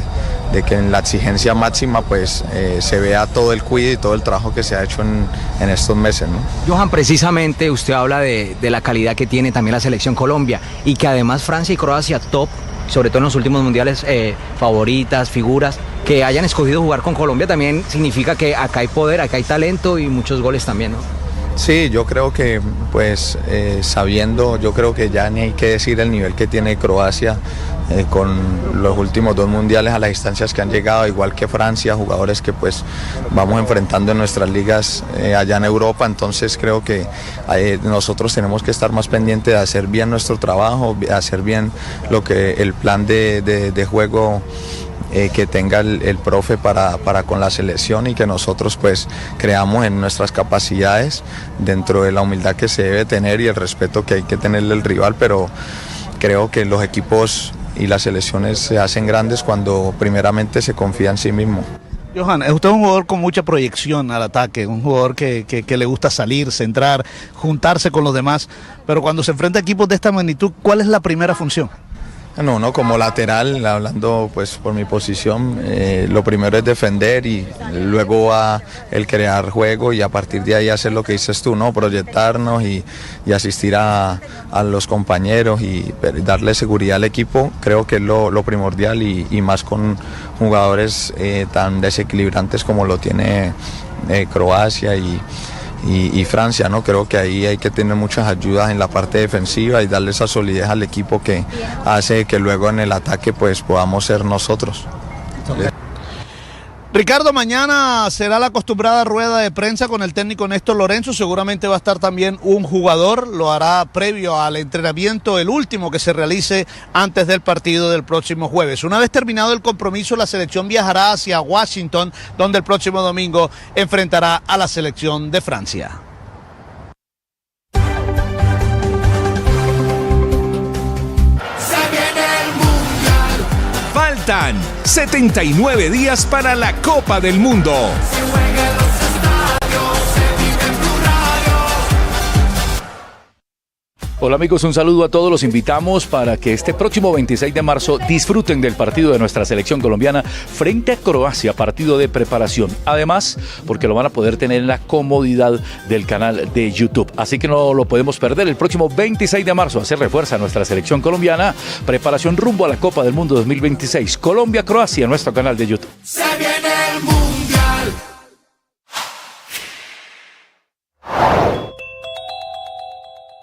en la exigencia máxima pues se vea todo el cuidado y todo el trabajo que se ha hecho en estos meses, ¿no? Johan, precisamente usted habla de la calidad que tiene también la selección Colombia y que además Francia y Croacia top, sobre todo en los últimos mundiales, favoritas, figuras, que hayan escogido jugar con Colombia también significa que acá hay poder, acá hay talento y muchos goles también, ¿no? Sí, yo creo que pues sabiendo, yo creo que ya ni hay que decir el nivel que tiene Croacia con los últimos 2 mundiales a las instancias que han llegado, igual que Francia, jugadores que pues vamos enfrentando en nuestras ligas allá en Europa, entonces creo que nosotros tenemos que estar más pendientes de hacer bien nuestro trabajo, de hacer bien lo que el plan de juego que tenga el profe para con la selección y que nosotros pues creamos en nuestras capacidades dentro de la humildad que se debe tener y el respeto que hay que tenerle al rival, pero creo que los equipos y las selecciones se hacen grandes cuando primeramente se confía en sí mismo. Johan, usted es un jugador con mucha proyección al ataque, un jugador que le gusta salir, centrar, juntarse con los demás, pero cuando se enfrenta a equipos de esta magnitud, ¿cuál es la primera función? No, como lateral, hablando pues por mi posición, lo primero es defender y luego va el crear juego y a partir de ahí hacer lo que dices tú, ¿no? Proyectarnos y asistir a los compañeros y darle seguridad al equipo, creo que es lo primordial y más con jugadores tan desequilibrantes como lo tiene Croacia y Francia, ¿no? Creo que ahí hay que tener muchas ayudas en la parte defensiva y darle esa solidez al equipo que hace que luego en el ataque pues podamos ser nosotros. Ricardo, mañana será la acostumbrada rueda de prensa con el técnico Néstor Lorenzo, seguramente va a estar también un jugador, lo hará previo al entrenamiento, el último que se realice antes del partido del próximo jueves. Una vez terminado el compromiso, la selección viajará hacia Washington, donde el próximo domingo enfrentará a la selección de Francia. Faltan 79 días para la Copa del Mundo. Hola amigos, un saludo a todos. Los invitamos para que este próximo 26 de marzo disfruten del partido de nuestra selección colombiana frente a Croacia, partido de preparación. Además, porque lo van a poder tener en la comodidad del canal de YouTube. Así que no lo podemos perder. El próximo 26 de marzo se refuerza nuestra selección colombiana. Preparación rumbo a la Copa del Mundo 2026. Colombia-Croacia, nuestro canal de YouTube. Se viene el Mundial.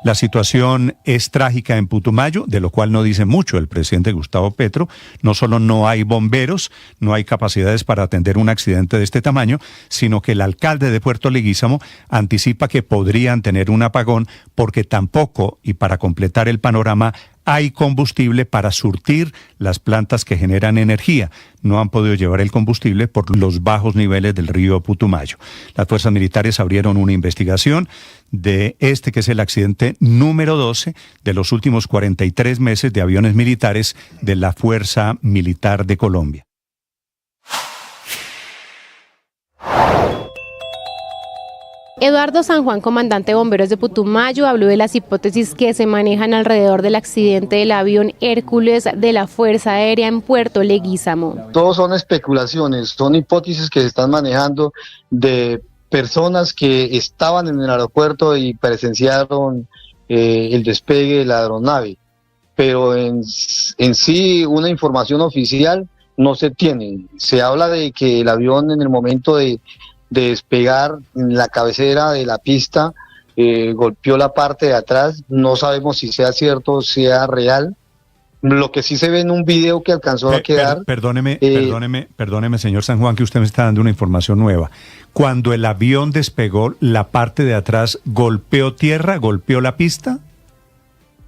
La situación es trágica en Putumayo, de lo cual no dice mucho el presidente Gustavo Petro. No solo no hay bomberos, no hay capacidades para atender un accidente de este tamaño, sino que el alcalde de Puerto Leguízamo anticipa que podrían tener un apagón porque tampoco, y para completar el panorama, hay combustible para surtir las plantas que generan energía. No han podido llevar el combustible por los bajos niveles del río Putumayo. Las fuerzas militares abrieron una investigación de este, que es el accidente número 12 de los últimos 43 meses de aviones militares de la Fuerza Militar de Colombia. Eduardo San Juan, comandante de bomberos de Putumayo, habló de las hipótesis que se manejan alrededor del accidente del avión Hércules de la Fuerza Aérea en Puerto Leguízamo. Todos son especulaciones, son hipótesis que se están manejando de personas que estaban en el aeropuerto y presenciaron el despegue de la aeronave, pero en sí una información oficial no se tiene. Se habla de que el avión en el momento de despegar en la cabecera de la pista golpeó la parte de atrás. No sabemos si sea cierto o sea real. Lo que sí se ve en un video que alcanzó a quedar... Perdóneme, señor San Juan, que usted me está dando una información nueva. Cuando el avión despegó, ¿la parte de atrás golpeó tierra, golpeó la pista?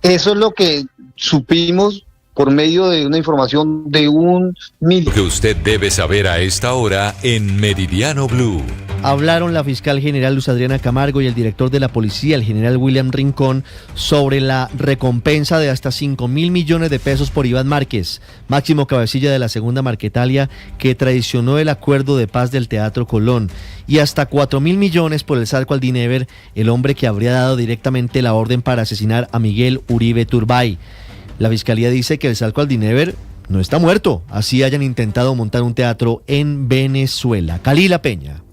Eso es lo que supimos por medio de una información de un Lo que usted debe saber a esta hora en Meridiano Blue. Hablaron la fiscal general Luz Adriana Camargo y el director de la policía, el general William Rincón, sobre la recompensa de hasta 5.000 millones de pesos por Iván Márquez, máximo cabecilla de la segunda Marquetalia, que traicionó el acuerdo de paz del Teatro Colón, y hasta 4.000 millones por el Zarco Aldinever, el hombre que habría dado directamente la orden para asesinar a Miguel Uribe Turbay. La fiscalía dice que el Zarco Aldinever no está muerto, así hayan intentado montar un teatro en Venezuela. Kalila Peña.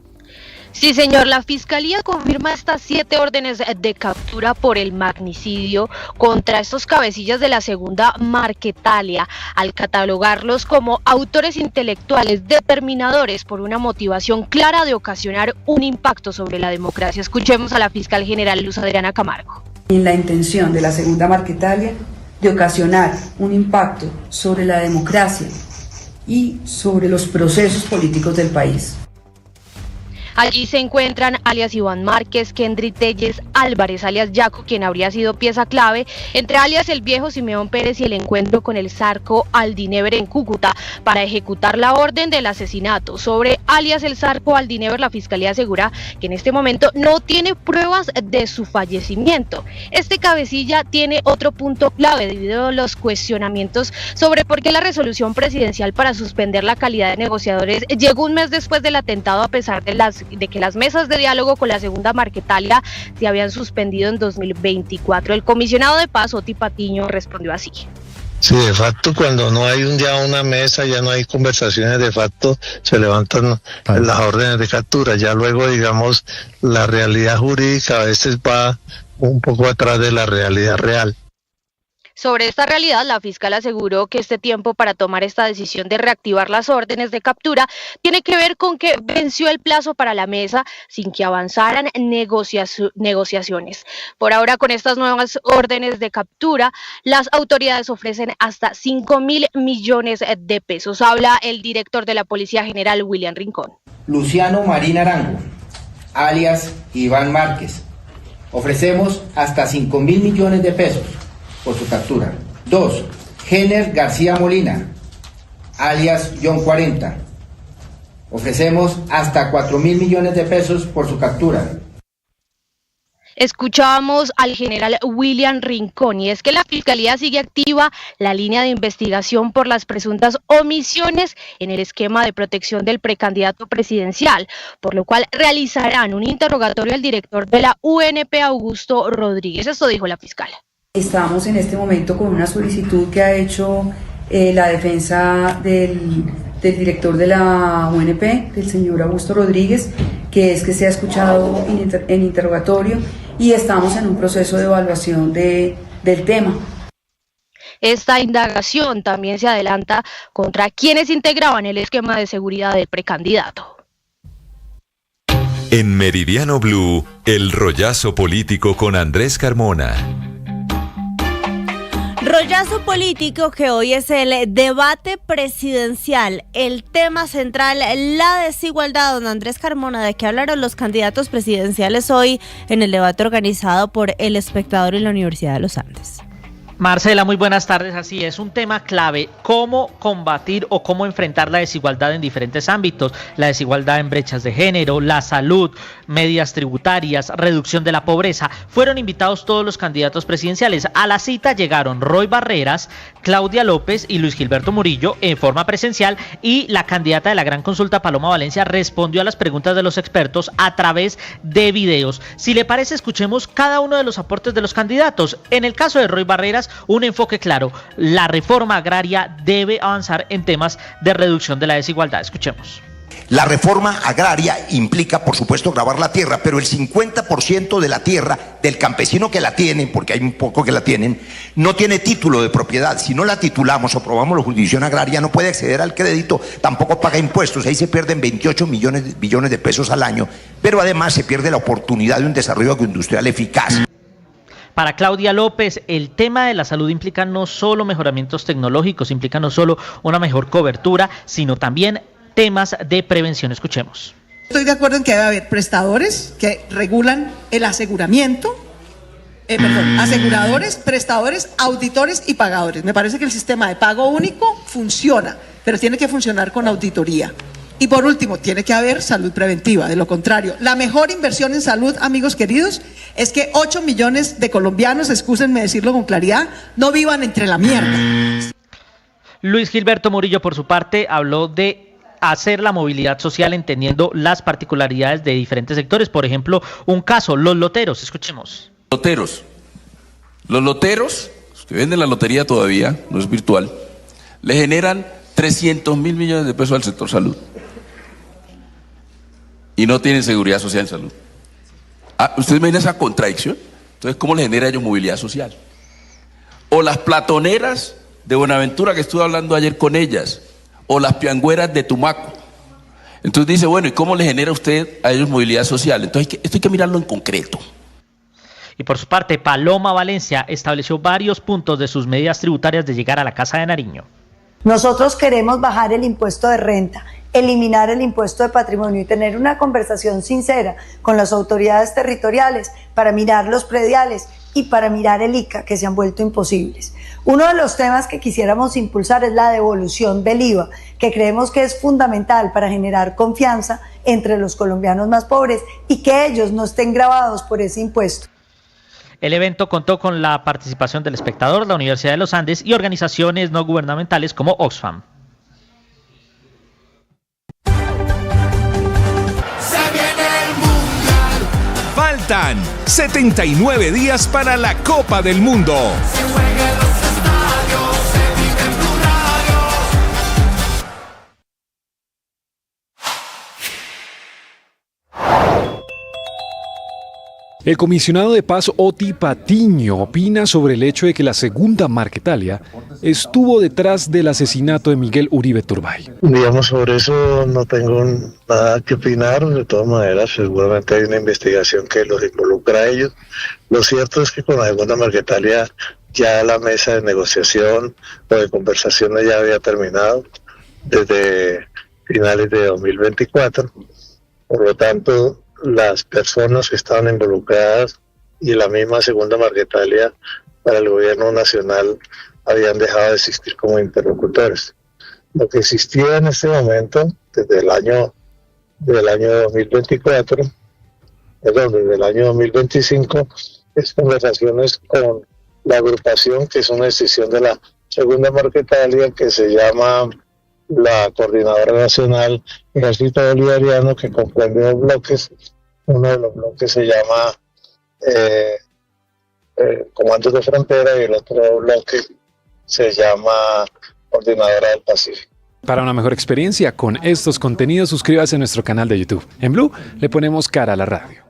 Sí, señor, la Fiscalía confirma estas 7 órdenes de captura por el magnicidio contra estos cabecillas de la segunda Marquetalia, al catalogarlos como autores intelectuales determinadores por una motivación clara de ocasionar un impacto sobre la democracia. Escuchemos a la fiscal general Luz Adriana Camargo. En la intención de la segunda Marquetalia de ocasionar un impacto sobre la democracia y sobre los procesos políticos del país. Allí se encuentran alias Iván Márquez, Kendry Telles Álvarez, alias Yaco, quien habría sido pieza clave entre alias el viejo Simeón Pérez y el encuentro con el Zarco Aldinever en Cúcuta para ejecutar la orden del asesinato. Sobre alias el Zarco Aldinever, la Fiscalía asegura que en este momento no tiene pruebas de su fallecimiento. Este cabecilla tiene otro punto clave debido a los cuestionamientos sobre por qué la resolución presidencial para suspender la calidad de negociadores llegó un mes después del atentado, a pesar de que las mesas de diálogo con la segunda Marquetalia se habían suspendido en 2024. El comisionado de paz, Oti Patiño, respondió así. Sí, de facto, cuando no hay una mesa, ya no hay conversaciones, de facto se levantan las órdenes de captura. Ya luego, digamos, la realidad jurídica a veces va un poco atrás de la realidad real. Sobre esta realidad, la fiscal aseguró que este tiempo para tomar esta decisión de reactivar las órdenes de captura tiene que ver con que venció el plazo para la mesa sin que avanzaran negociaciones. Por ahora, con estas nuevas órdenes de captura, las autoridades ofrecen hasta 5.000 millones de pesos. Habla el director de la Policía General, William Rincón. Luciano Marín Arango, alias Iván Márquez. Ofrecemos hasta 5.000 millones de pesos por su captura. 2. Jenner García Molina, alias John 40. Ofrecemos hasta 4.000 millones de pesos por su captura. Escuchábamos al general William Rincón, y es que la Fiscalía sigue activa la línea de investigación por las presuntas omisiones en el esquema de protección del precandidato presidencial, por lo cual realizarán un interrogatorio al director de la UNP, Augusto Rodríguez. Esto dijo la fiscal. Estamos en este momento con una solicitud que ha hecho la defensa del director de la UNP, del señor Augusto Rodríguez, que es que se ha escuchado en interrogatorio, y estamos en un proceso de evaluación del tema. Esta indagación también se adelanta contra quienes integraban el esquema de seguridad del precandidato. En Meridiano Blue, el rollazo político con Andrés Carmona. Rollazo político que hoy es el debate presidencial, el tema central, la desigualdad. Don Andrés Carmona, ¿de qué hablaron los candidatos presidenciales hoy en el debate organizado por El Espectador y la Universidad de los Andes? Marcela, muy buenas tardes. Así es, un tema clave, cómo combatir o cómo enfrentar la desigualdad en diferentes ámbitos, la desigualdad en brechas de género, la salud, medidas tributarias, reducción de la pobreza. Fueron invitados todos los candidatos presidenciales. A la cita llegaron Roy Barreras, Claudia López y Luis Gilberto Murillo en forma presencial, y la candidata de la Gran Consulta, Paloma Valencia, respondió a las preguntas de los expertos a través de videos. Si le parece, escuchemos cada uno de los aportes de los candidatos. En el caso de Roy Barreras, un enfoque claro: la reforma agraria debe avanzar en temas de reducción de la desigualdad. Escuchemos. La reforma agraria implica, por supuesto, grabar la tierra, pero el 50% de la tierra del campesino que la tiene, porque hay un poco que la tienen, no tiene título de propiedad. Si no la titulamos o aprobamos la jurisdicción agraria, no puede acceder al crédito, tampoco paga impuestos. Ahí se pierden 28 billones de pesos al año, pero además se pierde la oportunidad de un desarrollo agroindustrial eficaz. Para Claudia López, el tema de la salud implica no solo mejoramientos tecnológicos, implica no solo una mejor cobertura, sino también temas de prevención. Escuchemos. Estoy de acuerdo en que debe haber prestadores que regulan el aseguramiento, aseguradores, prestadores, auditores y pagadores. Me parece que el sistema de pago único funciona, pero tiene que funcionar con auditoría. Y por último, tiene que haber salud preventiva. De lo contrario, la mejor inversión en salud, amigos queridos, es que 8 millones de colombianos, excúsenme decirlo con claridad, no vivan entre la mierda. Luis Gilberto Murillo, por su parte, habló de hacer la movilidad social entendiendo las particularidades de diferentes sectores. Por ejemplo, un caso, los loteros. Escuchemos. Los loteros, los que venden la lotería todavía, no es virtual, le generan 300.000 millones de pesos al sector salud. Y no tienen seguridad social en salud. ¿Ustedes ven esa contradicción? Entonces, ¿cómo le genera a ellos movilidad social? O las platoneras de Buenaventura, que estuve hablando ayer con ellas, o las piangüeras de Tumaco. Entonces dice, bueno, ¿y cómo le genera usted a ellos movilidad social? Entonces, esto hay que mirarlo en concreto. Y por su parte, Paloma Valencia estableció varios puntos de sus medidas tributarias de llegar a la Casa de Nariño. Nosotros queremos bajar el impuesto de renta, eliminar el impuesto de patrimonio y tener una conversación sincera con las autoridades territoriales para mirar los prediales y para mirar el ICA, que se han vuelto imposibles. Uno de los temas que quisiéramos impulsar es la devolución del IVA, que creemos que es fundamental para generar confianza entre los colombianos más pobres y que ellos no estén gravados por ese impuesto. El evento contó con la participación del Espectador, la Universidad de los Andes y organizaciones no gubernamentales como Oxfam. Faltan 79 días para la Copa del Mundo. El comisionado de paz Oti Patiño opina sobre el hecho de que la segunda Marquetalia estuvo detrás del asesinato de Miguel Uribe Turbay. Digamos, sobre eso no tengo nada que opinar. De todas maneras, seguramente hay una investigación que los involucra a ellos. Lo cierto es que con la segunda Marquetalia ya la mesa de negociación o de conversaciones ya había terminado desde finales de 2024. Por lo tanto, las personas que estaban involucradas y la misma segunda Marquetalia para el gobierno nacional habían dejado de existir como interlocutores. Lo que existía en este momento, desde el año 2024, desde el año 2025, es conversaciones con la agrupación, que es una decisión de la segunda Marquetalia, que se llama la Coordinadora Nacional Ejército Bolivariano, que comprende dos bloques. Uno de los bloques se llama Comandos de Frontera y el otro bloque se llama Coordinadora del Pacífico. Para una mejor experiencia con estos contenidos, suscríbase a nuestro canal de YouTube. En Blue le ponemos cara a la radio.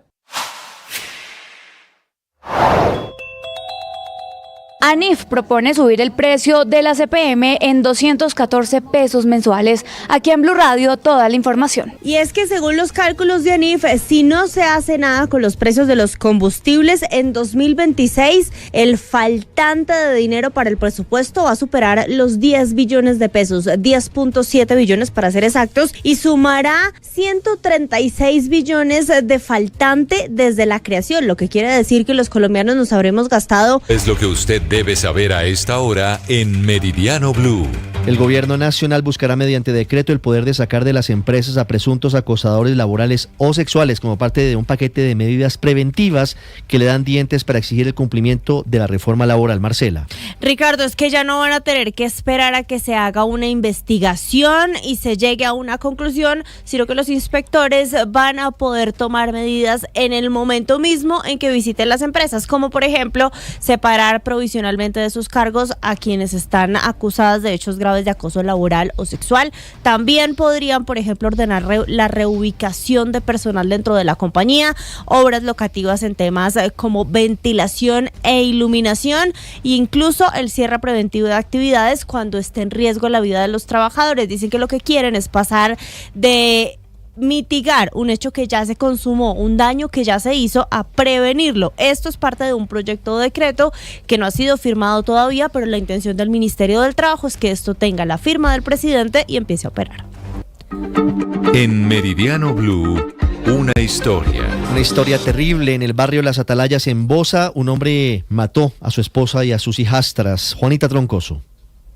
ANIF propone subir el precio de la CPM en 214 pesos mensuales. Aquí en Blue Radio, toda la información. Y es que según los cálculos de ANIF, si no se hace nada con los precios de los combustibles, en 2026 el faltante de dinero para el presupuesto va a superar los 10 billones de pesos, 10.7 billones para ser exactos, y sumará 136 billones de faltante desde la creación, lo que quiere decir que los colombianos nos habremos gastado. Es lo que usted debes saber a esta hora en Meridiano Blue. El gobierno nacional buscará mediante decreto el poder de sacar de las empresas a presuntos acosadores laborales o sexuales como parte de un paquete de medidas preventivas que le dan dientes para exigir el cumplimiento de la reforma laboral. Marcela. Ricardo, es que ya no van a tener que esperar a que se haga una investigación y se llegue a una conclusión, sino que los inspectores van a poder tomar medidas en el momento mismo en que visiten las empresas, como por ejemplo separar provisionalmente de sus cargos a quienes están acusadas de hechos graves de acoso laboral o sexual. También podrían, por ejemplo, ordenar la reubicación de personal dentro de la compañía, obras locativas en temas como ventilación e iluminación, e incluso el cierre preventivo de actividades cuando esté en riesgo la vida de los trabajadores. Dicen que lo que quieren es pasar de mitigar un hecho que ya se consumó, un daño que ya se hizo, a prevenirlo. Esto es parte de un proyecto de decreto que no ha sido firmado todavía, pero la intención del Ministerio del Trabajo es que esto tenga la firma del presidente y empiece a operar. En Meridiano Blue, una historia. Una historia terrible en el barrio Las Atalayas en Bosa. Un hombre mató a su esposa y a sus hijastras. Juanita Troncoso.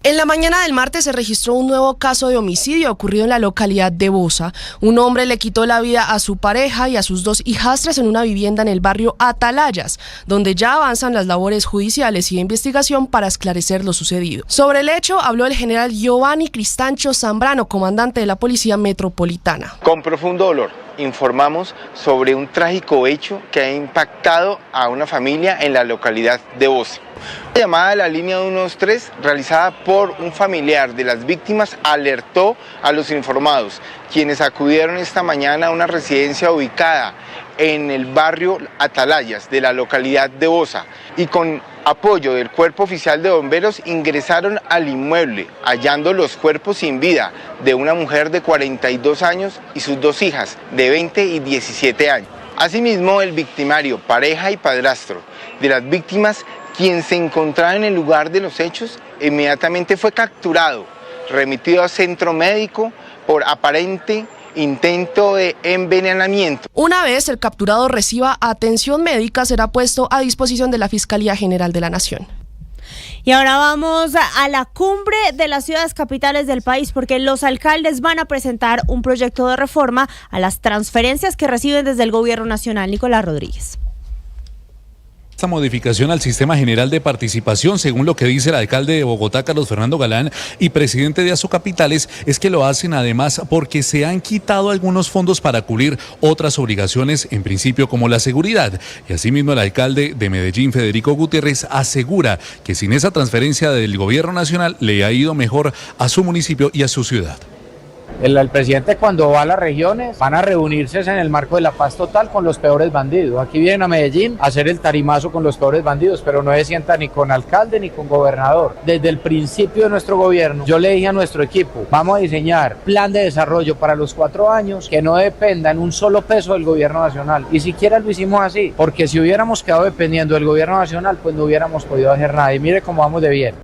En la mañana del martes se registró un nuevo caso de homicidio ocurrido en la localidad de Bosa. Un hombre le quitó la vida a su pareja y a sus dos hijastras en una vivienda en el barrio Atalayas, donde ya avanzan las labores judiciales y de investigación para esclarecer lo sucedido. Sobre el hecho habló el general Giovanni Cristancho Zambrano, comandante de la Policía Metropolitana. Con profundo dolor informamos sobre un trágico hecho que ha impactado a una familia en la localidad de Bosa. La llamada de la línea 123 realizada por un familiar de las víctimas alertó a los informados, quienes acudieron esta mañana a una residencia ubicada en el barrio Atalayas de la localidad de Bosa, y con apoyo del Cuerpo Oficial de Bomberos ingresaron al inmueble, hallando los cuerpos sin vida de una mujer de 42 años y sus dos hijas de 20 y 17 años. Asimismo, el victimario, pareja y padrastro de las víctimas, quien se encontraba en el lugar de los hechos, inmediatamente fue capturado, remitido a centro médico por aparente intento de envenenamiento. Una vez el capturado reciba atención médica, será puesto a disposición de la Fiscalía General de la Nación. Y ahora vamos a la cumbre de las ciudades capitales del país, porque los alcaldes van a presentar un proyecto de reforma a las transferencias que reciben desde el gobierno nacional. Nicolás Rodríguez. Esta modificación al sistema general de participación, según lo que dice el alcalde de Bogotá, Carlos Fernando Galán, y presidente de Asocapitales, es que lo hacen además porque se han quitado algunos fondos para cubrir otras obligaciones, en principio como la seguridad. Y asimismo el alcalde de Medellín, Federico Gutiérrez, asegura que sin esa transferencia del gobierno nacional le ha ido mejor a su municipio y a su ciudad. El presidente, cuando va a las regiones, van a reunirse en el marco de la paz total con los peores bandidos. Aquí vienen a Medellín a hacer el tarimazo con los peores bandidos, pero no se sienta ni con alcalde ni con gobernador. Desde el principio de nuestro gobierno, yo le dije a nuestro equipo, vamos a diseñar plan de desarrollo para los 4 años que no dependa en un solo peso del gobierno nacional. Y siquiera lo hicimos así, porque si hubiéramos quedado dependiendo del gobierno nacional, pues no hubiéramos podido hacer nada. Y mire cómo vamos de bien.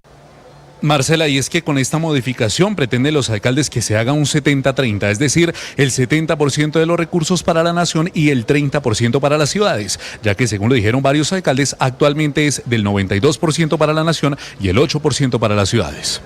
Marcela, y es que con esta modificación pretenden los alcaldes que se haga un 70-30, es decir, el 70% de los recursos para la nación y el 30% para las ciudades, ya que según lo dijeron varios alcaldes, actualmente es del 92% para la nación y el 8% para las ciudades.